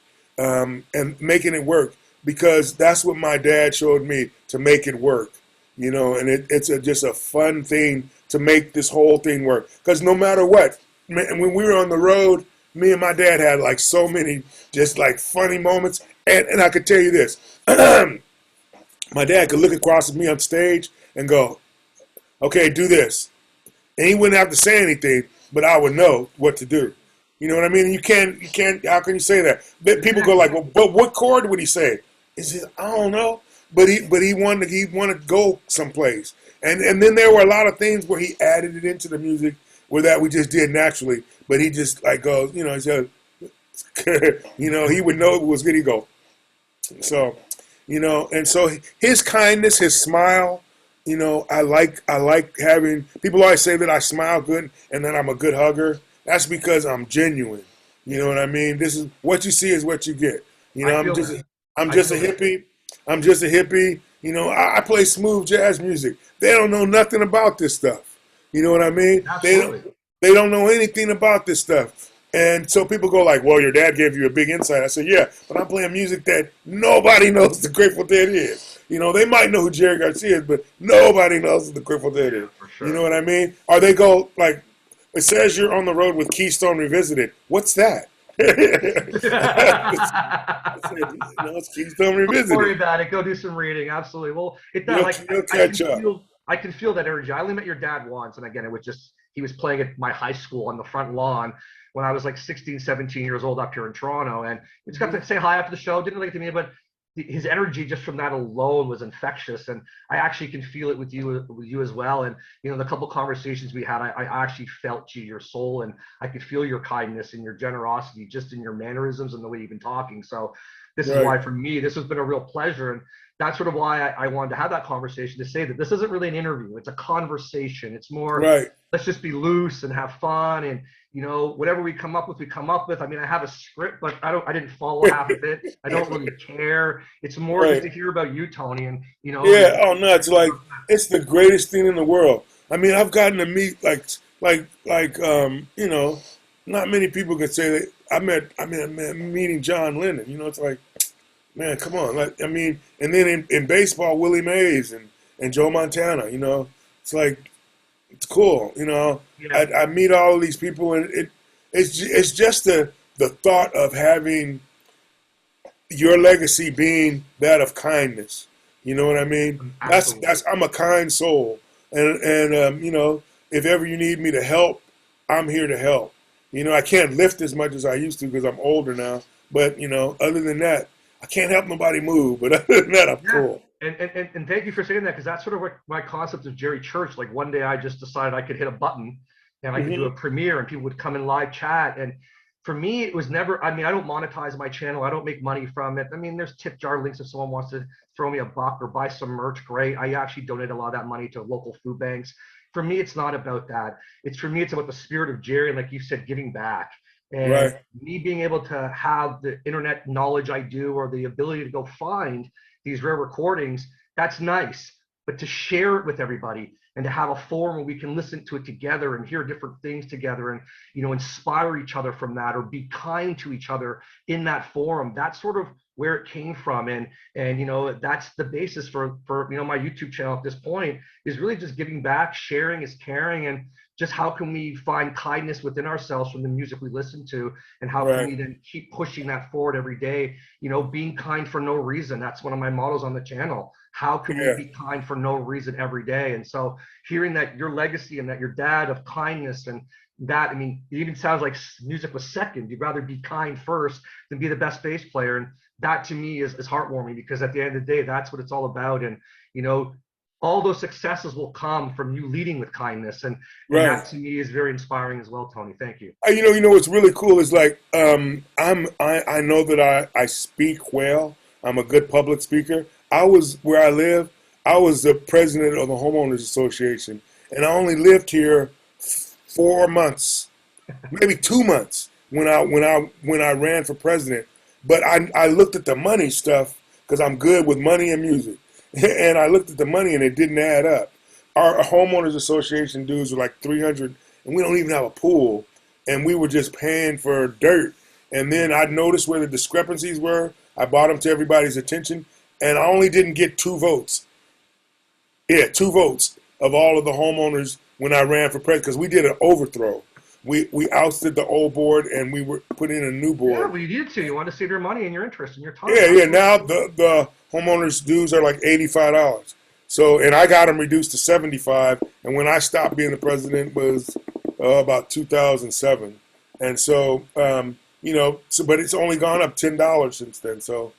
Because that's what my dad showed me, to make it work, and it's just a fun thing to make this whole thing work. Because no matter what, when we were on the road, me and my dad had like so many just like funny moments. And I could tell you this, my dad could look across at me on stage and go, okay, do this. And he wouldn't have to say anything, but I would know what to do. You know what I mean? You can't, how can you say that? But people go like, well, but what chord would he say? He says, I don't know. But he wanted to go someplace. And then there were a lot of things where he added it into the music where that we just did naturally. But he just like goes, he said, he would know it was good. He'd go. So, and so his kindness, his smile, I like having, people always say that I smile good and that I'm a good hugger. That's because I'm genuine. You know what I mean? This is what you see is what you get. I'm just a hippie. I'm just a hippie. I play smooth jazz music. They don't know nothing about this stuff. You know what I mean? Absolutely. They don't know anything about this stuff. And so people go like, well, your dad gave you a big insight. I said, yeah, but I'm playing music that nobody knows the Grateful Dead is. They might know who Jerry Garcia is, but nobody knows who the Grateful Dead is. For sure. You know what I mean? Or they go like, it says you're on the road with Keystone Revisited. What's that? It's Keystone Revisited. Don't worry about it. Go do some reading. Absolutely. Well, I can feel that energy. I only met your dad once, and again, it was just he was playing at my high school on the front lawn when I was like 16, 17 years old up here in Toronto, and we just got to say hi after the show. Didn't really get to meet him, but his energy just from that alone was infectious, and I actually can feel it with you as well. And the couple conversations we had, I actually felt your soul, and I could feel your kindness and your generosity just in your mannerisms and the way you've been talking. So this is why for me this has been a real pleasure, and that's sort of why I wanted to have that conversation, to say that this isn't really an interview, it's a conversation. It's more let's just be loose and have fun, and whatever we come up with, we come up with. I mean, I have a script, but I didn't follow half of it. I don't really care. It's more just to hear about you, Tony, and Yeah, oh no, it's the greatest thing in the world. I mean, I've gotten to meet not many people can say that I'm meeting John Lennon. It's like, man, come on. And then in baseball, Willie Mays and Joe Montana, it's like, it's cool. I meet all of these people, and it's just the thought of having your legacy being that of kindness. You know what I mean? Absolutely. I'm a kind soul, and if ever you need me to help, I'm here to help. I can't lift as much as I used to because I'm older now, but other than that, I can't help nobody move. But other than that, I'm cool. And thank you for saying that, because that's sort of what my concept of Jerry Church. Like one day I just decided I could hit a button and I could do a premiere and people would come in live chat. And for me, it was never, I mean, I don't monetize my channel. I don't make money from it. I mean, there's tip jar links if someone wants to throw me a buck or buy some merch, great. I actually donate a lot of that money to local food banks. For me, it's not about that. For me, it's about the spirit of Jerry. And like you said, giving back. And me being able to have the internet knowledge I do, or the ability to go find these rare recordings, that's nice. But to share it with everybody and to have a forum where we can listen to it together and hear different things together and, you know, inspire each other from that, or be kind to each other in that forum, that's sort of where it came from. And you know, that's the basis for you know, my YouTube channel at this point, is really just giving back. Sharing is caring. And just how can we find kindness within ourselves from the music we listen to, and how can we then keep pushing that forward every day? You know, being kind for no reason. That's one of my mottos on the channel. How can we be kind for no reason every day? And so hearing that your legacy and that your dad of kindness, and that, I mean, it even sounds like music was second. You'd rather be kind first than be the best bass player. And that to me is heartwarming, because at the end of the day, that's what it's all about. And, you know, all those successes will come from you leading with kindness. And that to me is very inspiring as well, Tony. Thank you. You know what's really cool is, like, I know that I speak well. I'm a good public speaker. Where I live, I was the president of the Homeowners Association, and I only lived here 4 months, maybe 2 months when I ran for president. But I looked at the money stuff, because I'm good with money and music. And I looked at the money and it didn't add up. Our homeowners association dues were like 300, and we don't even have a pool, and we were just paying for dirt. And then I noticed where the discrepancies were. I brought them to everybody's attention, and I only didn't get 2 votes. Yeah, 2 votes of all of the homeowners when I ran for president, because we did an overthrow. We ousted the old board and we were put in a new board. Yeah, well, you did too. You want to save your money and your interest and your time. Yeah. Now the homeowners dues are like $85. So, and I got them reduced to $75. And when I stopped being the president was about 2007. And so, you know, but it's only gone up $10 since then. So,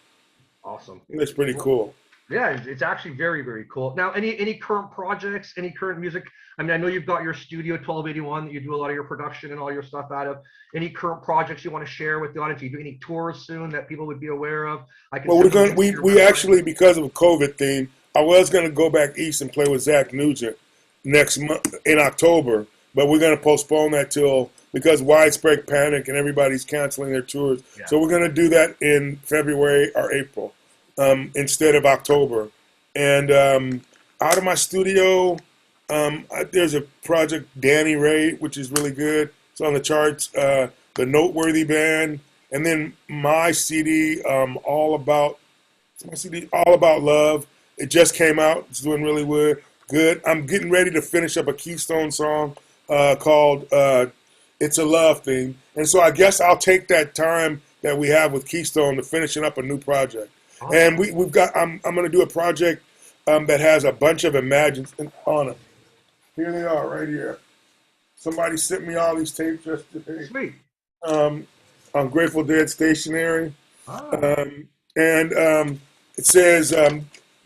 awesome. That's pretty cool. Yeah, it's actually very, very cool. Now, any current projects, any current music? I mean, I know you've got your studio 1281 that you do a lot of your production and all your stuff out of. Any current projects you want to share with the audience? Are you doing any tours soon that people would be aware of? Well, we actually, because of a COVID theme, I was going to go back east and play with Zach Nugent next month in October, but we're going to postpone that because widespread panic and everybody's canceling their tours. Yeah. So we're going to do that in February or April. Instead of October. And out of my studio, there's a project, Danny Ray, which is really good. It's on the charts. The Noteworthy Band, and then my CD, All About Love. It just came out. It's doing really good. I'm getting ready to finish up a Keystone song called It's a Love Thing. And so I guess I'll take that time that we have with Keystone to finishing up a new project. And we've got. I'm going to do a project that has a bunch of Imagines on it. Here they are, right here. Somebody sent me all these tapes yesterday. Sweet. On Grateful Dead stationery, and it says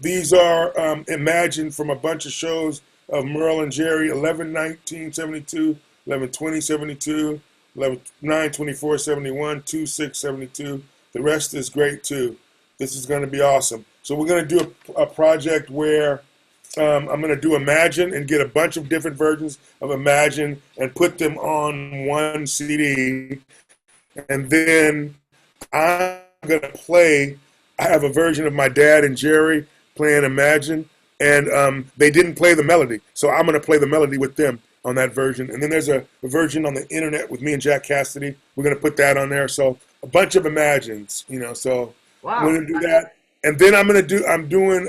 these are imagined from a bunch of shows of Merle and Jerry: 11/19/72, 11/20/72, 11/9/24/71, 2/6/72. The rest is great too. This is going to be awesome. So we're going to do a project where I'm going to do Imagine and get a bunch of different versions of Imagine and put them on one CD. And then I'm going to play. I have a version of my dad and Jerry playing Imagine, and they didn't play the melody. So I'm going to play the melody with them on that version. And then there's a version on the internet with me and Jack Cassidy. We're going to put that on there. So a bunch of Imagines, you know, so. Wow. I'm going to do that. And then I'm doing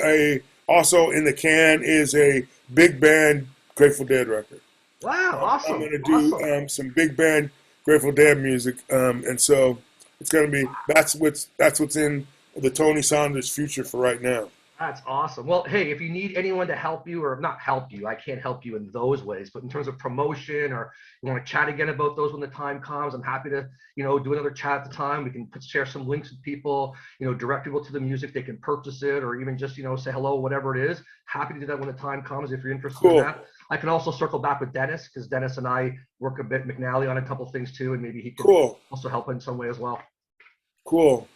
also in the can is a big band Grateful Dead record. Wow, awesome. I'm going to do some big band Grateful Dead music. And so it's going to be, that's what's in the Tony Saunders future for right now. That's awesome. Well, hey, if you need anyone to help you, or not help you, I can't help you in those ways, but in terms of promotion, or you want to chat again about those when the time comes, I'm happy to, do another chat at the time. We can share some links with people, direct people to the music. They can purchase it, or even just, say hello, whatever it is. Happy to do that when the time comes if you're interested in Cool. that. I can also circle back with Dennis, because Dennis and I work a bit McNally on a couple things too, and maybe he could Cool. also help in some way as well. Cool.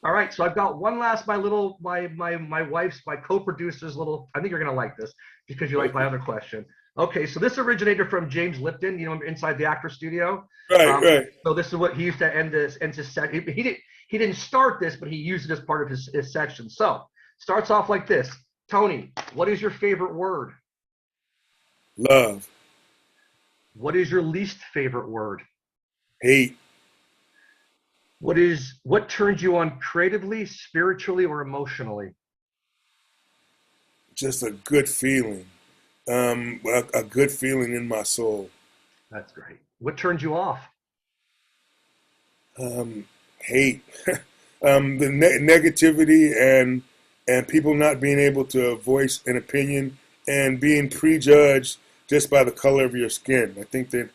All right, so I've got one last my wife's, my co-producer's little. I think you're gonna like this because you like my other question. Okay, so this originated from James Lipton, inside the actor studio. Right, right. So this is what he used to end his set. He didn't start this, but he used it as part of his section. So starts off like this. Tony, what is your favorite word? Love. What is your least favorite word? Hate. What turns you on creatively, spiritually, or emotionally? Just a good feeling. A good feeling in my soul. That's great. What turns you off? Hate. The negativity and people not being able to voice an opinion and being prejudged just by the color of your skin. I think that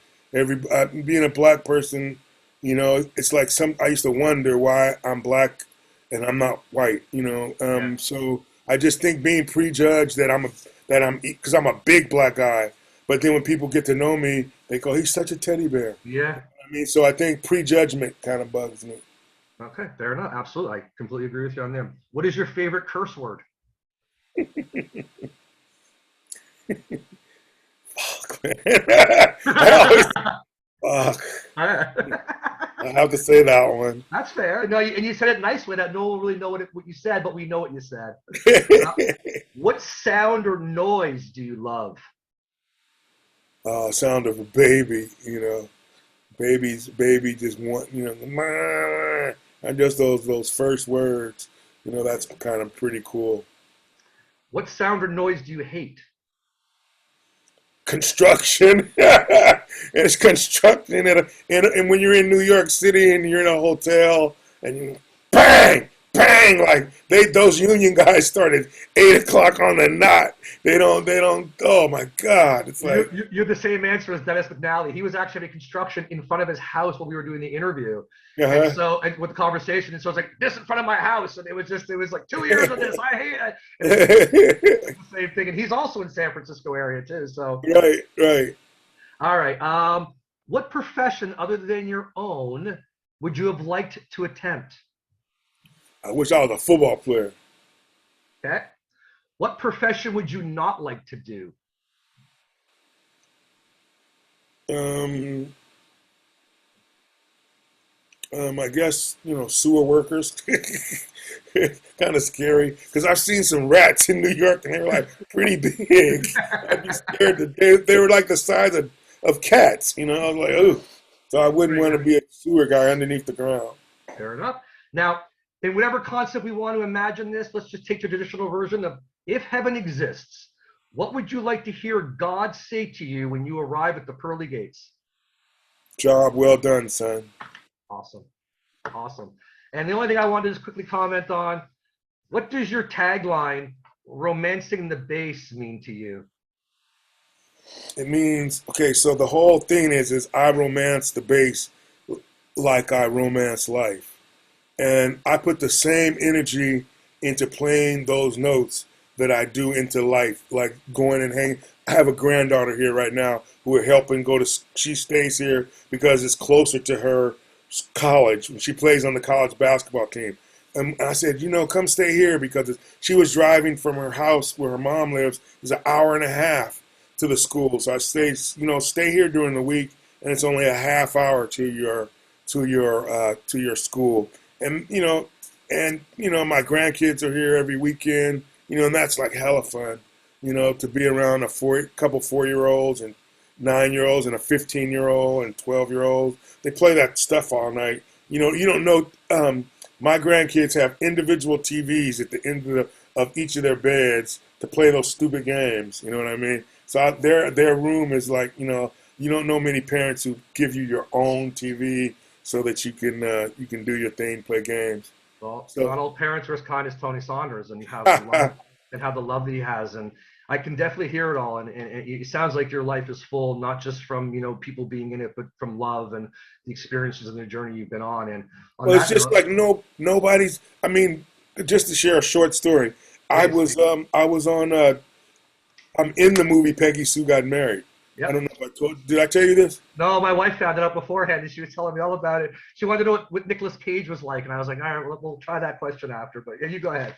being a black person, it's like I used to wonder why I'm black and I'm not white, Yeah. So I just think being prejudged because I'm a big black guy, but then when people get to know me, they go, he's such a teddy bear. Yeah. So I think prejudgment kind of bugs me. Okay, fair enough. Absolutely. I completely agree with you on them. What is your favorite curse word? Fuck, man. Fuck. I have to say that one. That's fair. No, and you said it nicely that no one really know what you said, but we know what you said. What sound or noise do you love? Sound of a baby, baby just want, and just those first words, that's kind of pretty cool. What sound or noise do you hate? Construction. It's construction, and when you're in New York City and you're in a hotel and you bang, bang, like those union guys started 8 o'clock on the knot. They don't. Oh my God! It's like You're the same answer as Dennis McNally. He was actually at construction in front of his house when we were doing the interview, and with the conversation, and so I was like, "This in front of my house," and it was like 2 years of this. I hate it. It's the same thing, and he's also in San Francisco area too. So right. All right. What profession other than your own would you have liked to attempt? I wish I was a football player. Okay. What profession would you not like to do? I guess, sewer workers. Kind of scary because I've seen some rats in New York and they were like pretty big. I'd be scared that they were like the size of cats. I was like, oh, so I wouldn't want to be a sewer guy underneath the ground. Fair enough. Now, in whatever concept we want to imagine this, let's just take the traditional version of if heaven exists, what would you like to hear God say to you when you arrive at the pearly gates? Job well done, son. Awesome. And the only thing I wanted to just quickly comment on, what does your tagline, romancing the bass, mean to you? It means, okay, so the whole thing is I romance the bass like I romance life. And I put the same energy into playing those notes that I do into life, like going and hanging. I have a granddaughter here right now who are helping she stays here because it's closer to her college. She plays on the college basketball team. And I said, come stay here because she was driving from her house where her mom lives. It's an hour and a half to the school. So I stay here during the week, and it's only a half hour to your school. And my grandkids are here every weekend. And that's like hella fun. To be around a couple 4-year-olds and 9-year-olds and a 15-year-old and 12-year-old. They play that stuff all night. You don't know. My grandkids have individual TVs at the end of each of their beds to play those stupid games. You know what I mean? So their room is like, you don't know many parents who give you your own TV so that you can do your thing, play games. Well, not So all parents are as kind as Tony Saunders and have the love that he has. And I can definitely hear it all. And it sounds like your life is full, not just from, people being in it, but from love and the experiences and the journey you've been on. And on well, it's that just note, like nobody's. I mean, just to share a short story, please. I was on I'm in the movie Peggy Sue Got Married. I Yep. don't know if I told. Did I tell you this? No, my wife found it out beforehand and she was telling me all about it. She wanted to know what Nicolas Cage was like. And I was like, all right, we'll try that question after. But yeah, you go ahead.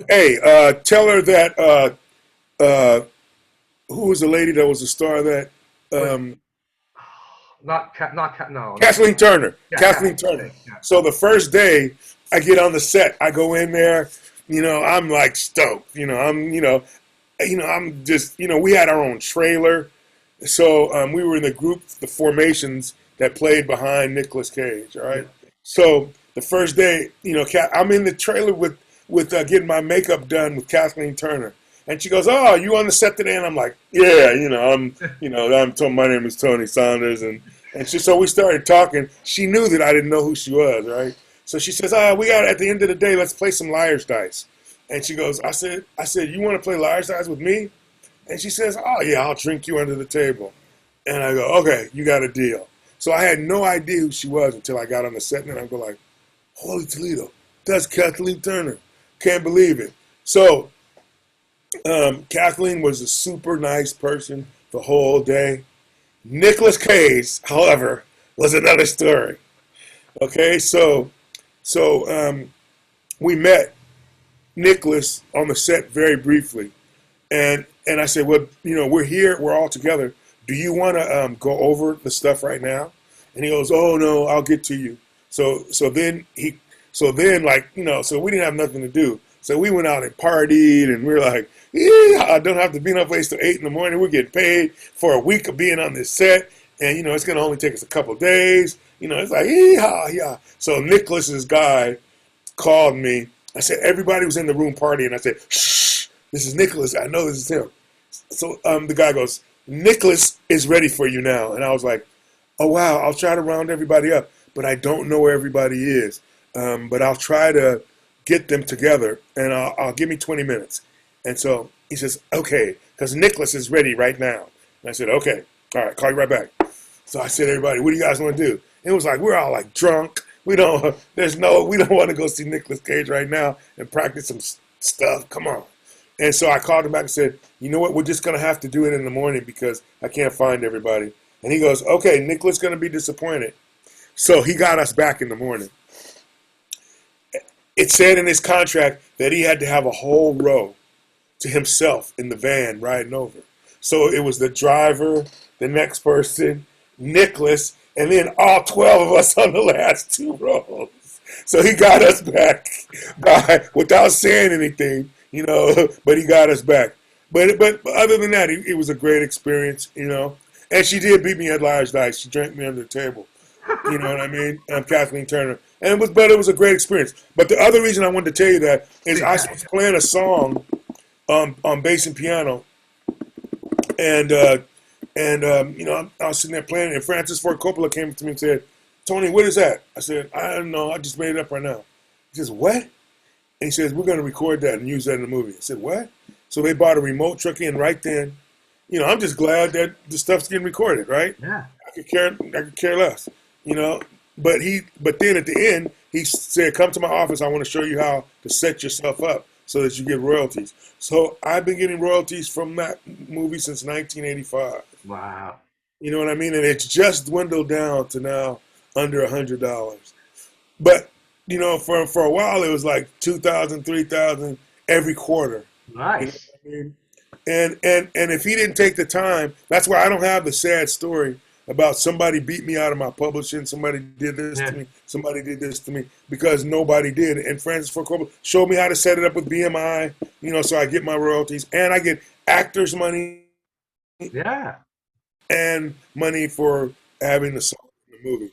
Hey, tell her that who was the lady that was the star of that? Was Um, no, not Kathleen Turner. yeah, Kathleen Kathy. Turner. Yeah. So the first day I get on the set, I go in there. I'm like stoked. I'm just. We had our own trailer, so we were in the group, the formations that played behind Nicolas Cage. All Yeah. right. So the first day, I'm in the trailer with getting my makeup done with Kathleen Turner. And she goes, "Oh, you on the set today?" And I'm like, "Yeah, I'm told my name is Tony Saunders." So we started talking. She knew that I didn't know who she was, right? So she says, we got at the end of the day, let's play some liar's dice. And she goes, I said, you want to play liar's dice with me? And she says, oh yeah, I'll drink you under the table. And I go, okay, you got a deal. So I had no idea who she was until I got on the set, and then I go like, holy Toledo, that's Kathleen Turner. Can't believe it. So Kathleen was a super nice person the whole day. Nicolas Cage, however, was another story. Okay, so we met Nicholas on the set very briefly, and I said, well, we're here, we're all together. Do you want to go over the stuff right now? And he goes, oh no, I'll get to you. So we didn't have nothing to do. So we went out and partied, and we were like, yeah, I don't have to be in a place till 8 in the morning. We're getting paid for a week of being on this set, and it's going to only take us a couple of days. It's like, yeah. So Nicholas's guy called me. I said, everybody was in the room partying. I said, shh, this is Nicholas. I know this is him. So the guy goes, Nicholas is ready for you now. And I was like, oh, wow, I'll try to round everybody up, but I don't know where everybody is. But I'll try to get them together, and I'll give me 20 minutes. And so he says, okay, because Nicholas is ready right now. And I said, okay, all right, call you right back. So I said, everybody, what do you guys want to do? And it was like, we're all like drunk. We don't want to go see Nicolas Cage right now and practice some stuff. Come on. And so I called him back and said, you know what? We're just going to have to do it in the morning because I can't find everybody. And he goes, okay, Nicholas is going to be disappointed. So he got us back in the morning. It said in his contract that he had to have a whole row to himself in the van riding over. So it was the driver, the next person, Nicholas, and then all 12 of us on the last two rows. So he got us back without saying anything, but he got us back. But other than that, it was a great experience, And she did beat me at Liar's Dice. She drank me under the table. You know what I mean? Kathleen Turner. But it was a great experience. But the other reason I wanted to tell you that is I was playing a song on bass and piano, and I was sitting there playing, and Francis Ford Coppola came to me and said, "Tony, what is that?" I said, "I don't know. I just made it up right now." He says, "What?" And he says, "We're going to record that and use that in the movie." I said, "What?" So they bought a remote truck in right then. I'm just glad that the stuff's getting recorded, right? Yeah. I could care less, But then at the end, he said, "Come to my office. I want to show you how to set yourself up so that you get royalties." So I've been getting royalties from that movie since 1985. Wow. You know what I mean? And it's just dwindled down to now under $100. But for a while it was like 2,000, 3,000 every quarter. You know Nice. what I mean? And if he didn't take the time, that's why I don't have the sad story about somebody beat me out of my publishing, somebody did this to me, somebody did this to me, because nobody did. And Francis Ford Coppola showed me how to set it up with BMI, so I get my royalties, and I get actors money Yeah. and money for having the song in the movie.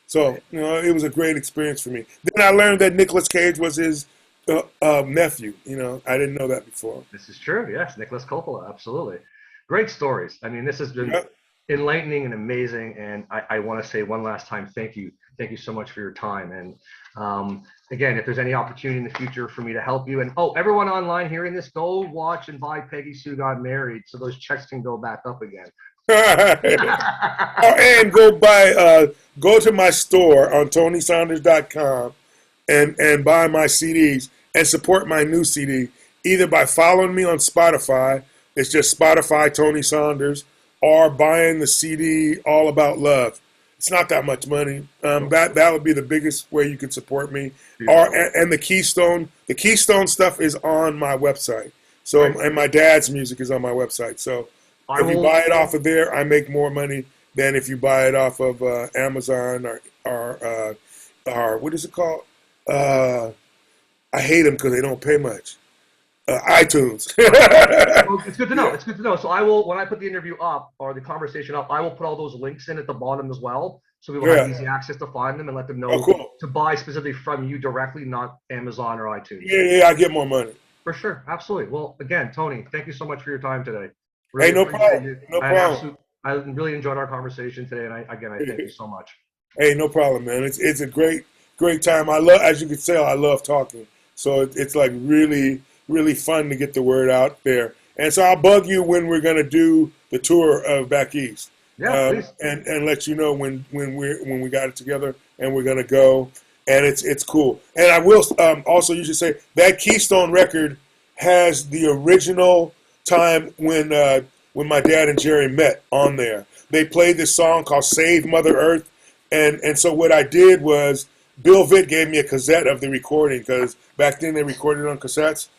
So, it was a great experience for me. Then I learned that Nicolas Cage was his nephew. I didn't know that before. This is true. Yes, Nicholas Coppola, absolutely. Great stories. I mean, this has been Yep. enlightening and amazing. And I want to say one last time, thank you. Thank you so much for your time. And again, if there's any opportunity in the future for me to help you, and everyone online hearing this, go watch and buy Peggy Sue Got Married so those checks can go back up again. And go to my store on TonySaunders.com and buy my CDs and support my new CD either by following me on Spotify. It's just Spotify Tony Saunders, or buying the CD All About Love. It's not that much money. That would be the biggest way you could support me. And the Keystone stuff is on my website. So and my dad's music is on my website. So if you buy it off of there, I make more money than if you buy it off of Amazon or what is it called? I hate them because they don't pay much. iTunes. Well, it's good to know. It's good to know. So I will, when I put the interview up or the conversation up, I will put all those links in at the bottom as well, so we will have easy access to find them and let them know to buy specifically from you directly, not Amazon or iTunes. Yeah, I get more money. For sure, absolutely. Well, again, Tony, thank you so much for your time today. Really no problem. No problem. I really enjoyed our conversation today, and I thank you so much. Hey, no problem, man. It's a great time. I love, as you can tell, I love talking. So it's like really fun to get the word out there. And so I'll bug you when we're gonna do the tour of back east. Yeah, please. And let you know when we got it together and we're gonna go. And it's cool. And I will also, you should say that Keystone record has the original time when my dad and Jerry met on there. They played this song called "Save Mother Earth," and so what I did was Bill Vitt gave me a cassette of the recording, because back then they recorded on cassettes.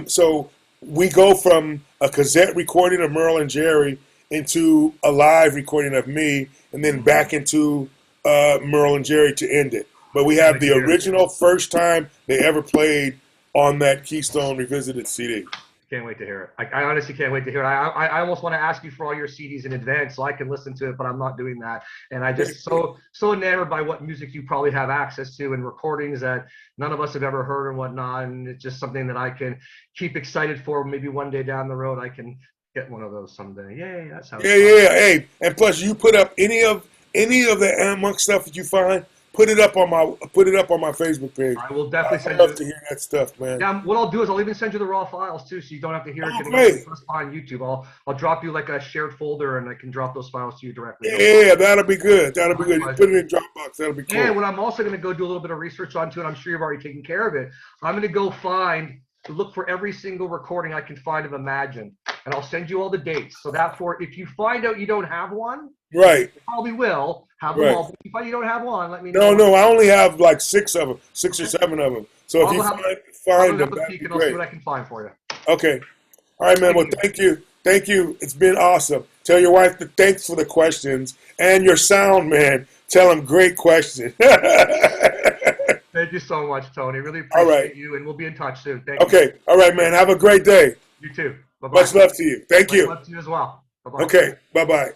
So we go from a cassette recording of Merle and Jerry into a live recording of me, and then back into Merle and Jerry to end it. But we have the original first time they ever played on that Keystone Revisited CD. Can't wait to hear it. I honestly can't wait to hear it. I almost want to ask you for all your CDs in advance so I can listen to it, but I'm not doing that. And I just so enamored by what music you probably have access to and recordings that none of us have ever heard and whatnot. And it's just something that I can keep excited for. Maybe one day down the road I can get one of those someday. Yay, that sounds fun. Hey, and plus you put up any of the Monk stuff that you find. Put it up on my Facebook page. I will definitely send you. I'd love to hear that stuff, man. Yeah, what I'll do is I'll even send you the raw files too, so you don't have to hear it. Great. On YouTube, I'll drop you like a shared folder, and I can drop those files to you directly. Yeah, that'll be good. That'll be good. You put it in Dropbox. That'll be cool. And what I'm also going to go do a little bit of research onto, and I'm sure you've already taken care of it. I'm going to go look for every single recording I can find of Imagine, and I'll send you all the dates. So that if you find out you don't have one, right, you probably will have them all. But if you find you don't have one, let me know. No, I only have like 6 of them, 6 or 7 of them. So if you find them, that'd be great. I'll see what I can find for you. Okay. All right, man. Well, thank you. Thank you. It's been awesome. Tell your wife that thanks for the questions, and your sound man. Tell him great question. Thank you so much, Tony. Really appreciate you, and we'll be in touch soon. Thank you. Okay. All right, man. Have a great day. You too. Bye-bye. Much love to you. Thank you. Much love to you as well. Bye-bye. Okay. Bye-bye.